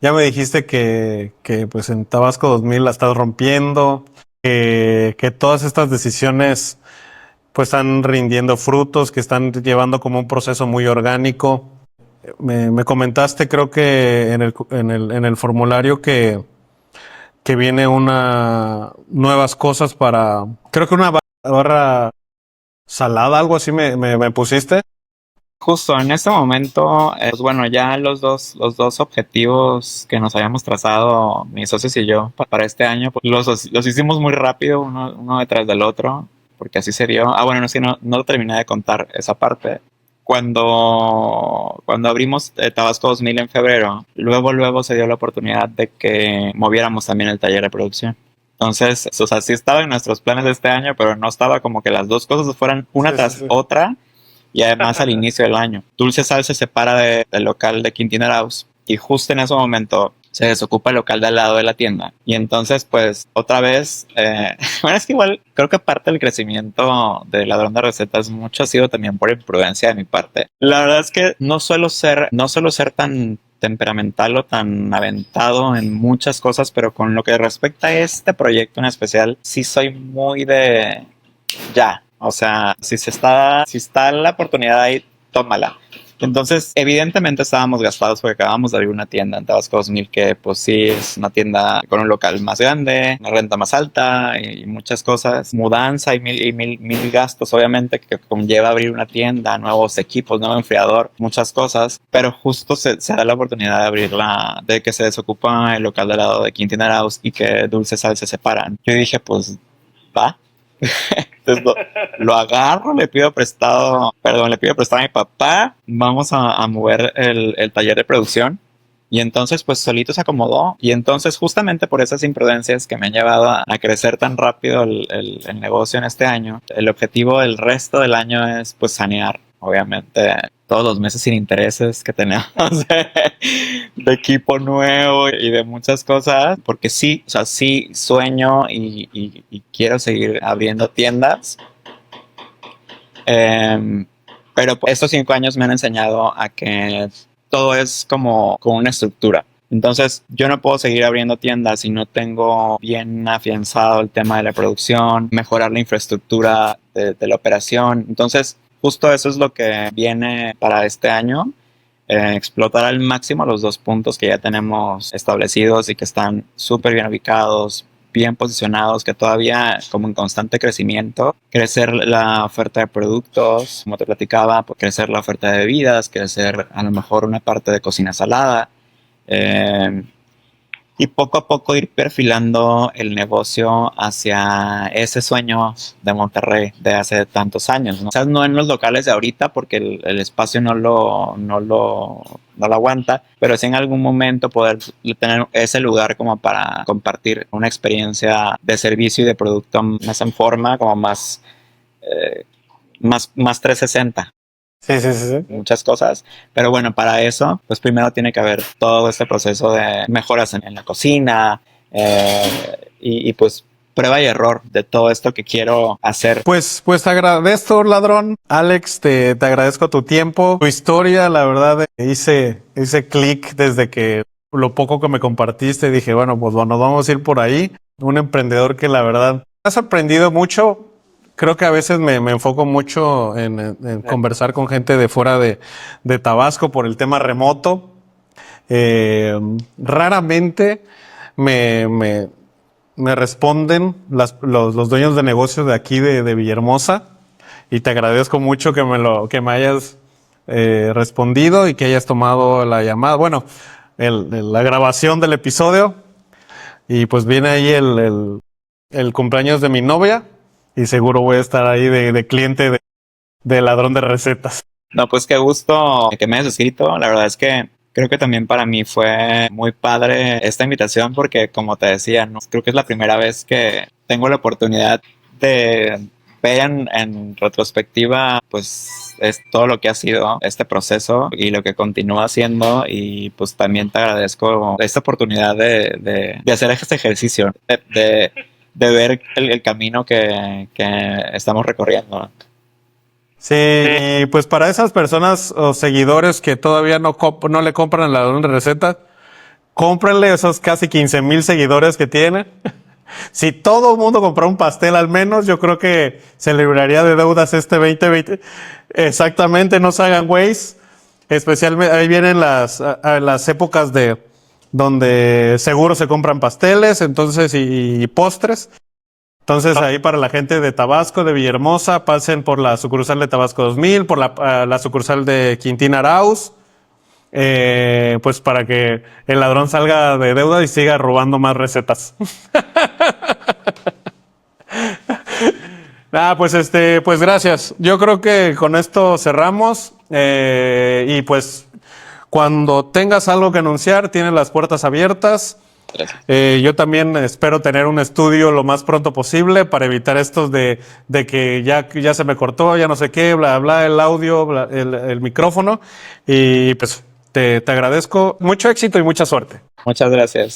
Ya me dijiste que pues en Tabasco 2000 la estás rompiendo, que todas estas decisiones pues están rindiendo frutos, que están llevando como un proceso muy orgánico. Me comentaste, creo que en el formulario que viene nuevas cosas para, creo que una barra salada, algo así me pusiste. Justo en este momento, pues bueno, ya los dos objetivos que nos habíamos trazado, mis socios y yo, para este año, pues los hicimos muy rápido, uno detrás del otro, porque así se dio. Ah, bueno, no, es que no terminé de contar esa parte. Cuando abrimos Tabasco 2000 en febrero, luego se dio la oportunidad de que moviéramos también el taller de producción. Entonces, o sea, sí estaba en nuestros planes de este año, pero no estaba como que las dos cosas fueran una tras otra. Y además al inicio del año. Dulce Sal se separa del local de Quintina House y justo en ese momento se desocupa el local de al lado de la tienda. Y entonces, pues, otra vez, bueno, es que igual creo que parte del crecimiento de Ladrón de Recetas mucho ha sido también por imprudencia de mi parte. La verdad es que no suelo ser tan temperamental o tan aventado en muchas cosas, pero con lo que respecta a este proyecto en especial, sí soy muy de ya. O sea, si está la oportunidad ahí, tómala. Entonces, evidentemente estábamos gastados porque acabamos de abrir una tienda en Tabasco 2000 que pues sí es una tienda con un local más grande, una renta más alta y muchas cosas, mudanza y mil gastos obviamente que conlleva abrir una tienda, nuevos equipos, nuevo enfriador, muchas cosas, pero justo se da la oportunidad de abrirla, de que se desocupa el local del lado de Quintina House y que Dulce Sal se separan. Yo dije pues va. Entonces lo agarro, le pido prestado a mi papá, vamos a mover el taller de producción. Y entonces pues solito se acomodó. Y entonces justamente por esas imprudencias que me han llevado a crecer tan rápido el negocio en este año, el objetivo del resto del año es pues sanear, obviamente, todos los meses sin intereses que tenemos de equipo nuevo y de muchas cosas, porque sí, o sea, sí sueño y quiero seguir abriendo tiendas. Pero estos 5 años me han enseñado a que todo es como con una estructura. Entonces, yo no puedo seguir abriendo tiendas si no tengo bien afianzado el tema de la producción, mejorar la infraestructura de la operación. Entonces, justo eso es lo que viene para este año. Explotar al máximo los 2 puntos que ya tenemos establecidos y que están súper bien ubicados, bien posicionados, que todavía como en constante crecimiento, crecer la oferta de productos, como te platicaba, crecer la oferta de bebidas, crecer a lo mejor una parte de cocina salada, y poco a poco ir perfilando el negocio hacia ese sueño de Monterrey de hace tantos años, ¿no? Quizás no en los locales de ahorita porque el espacio no lo aguanta, pero sí en algún momento poder tener ese lugar como para compartir una experiencia de servicio y de producto más en forma, como más 360. Sí, sí, sí, sí. Muchas cosas, pero bueno, para eso, pues primero tiene que haber todo este proceso de mejoras en la cocina, y pues prueba y error de todo esto que quiero hacer. Pues te agradezco, ladrón. Alex, te agradezco tu tiempo, tu historia. La verdad, hice clic desde que lo poco que me compartiste. Dije, bueno, nos vamos a ir por ahí. Un emprendedor que la verdad me ha sorprendido mucho. Creo que a veces me enfoco mucho en conversar con gente de fuera de Tabasco por el tema remoto. Raramente me responden los dueños de negocios de aquí de Villahermosa, y te agradezco mucho que me hayas respondido y que hayas tomado la llamada, bueno, la grabación del episodio. Y pues viene ahí el cumpleaños de mi novia y seguro voy a estar ahí de cliente de Ladrón de Recetas. No, pues qué gusto que me hayas escrito. La verdad es que Creo que también para mí fue muy padre esta invitación porque, como te decía, ¿no? Creo que es la primera vez que tengo la oportunidad de ver en retrospectiva, pues, es todo lo que ha sido este proceso y lo que continúa haciendo. Y pues también te agradezco esta oportunidad de hacer este ejercicio, de ver el camino que estamos recorriendo. Sí, y pues para esas personas o seguidores que todavía no le compran el ladrón de receta, cómprenle esos casi 15,000 seguidores que tiene. Si todo el mundo compró un pastel al menos, yo creo que se libraría de deudas este 2020. Exactamente, no se hagan güeyes. Especialmente ahí vienen las épocas de donde seguro se compran pasteles, entonces y postres. Entonces ahí para la gente de Tabasco, de Villahermosa, pasen por la sucursal de Tabasco 2000, por la sucursal de Quintín Arauz, pues para que el ladrón salga de deuda y siga robando más recetas. Pues gracias. Yo creo que con esto cerramos y pues cuando tengas algo que anunciar, tienes las puertas abiertas. Gracias. Yo también espero tener un estudio lo más pronto posible para evitar estos de que ya se me cortó, ya no sé qué, bla, bla, el audio, bla, el micrófono. Y pues te agradezco. Mucho éxito y mucha suerte. Muchas gracias.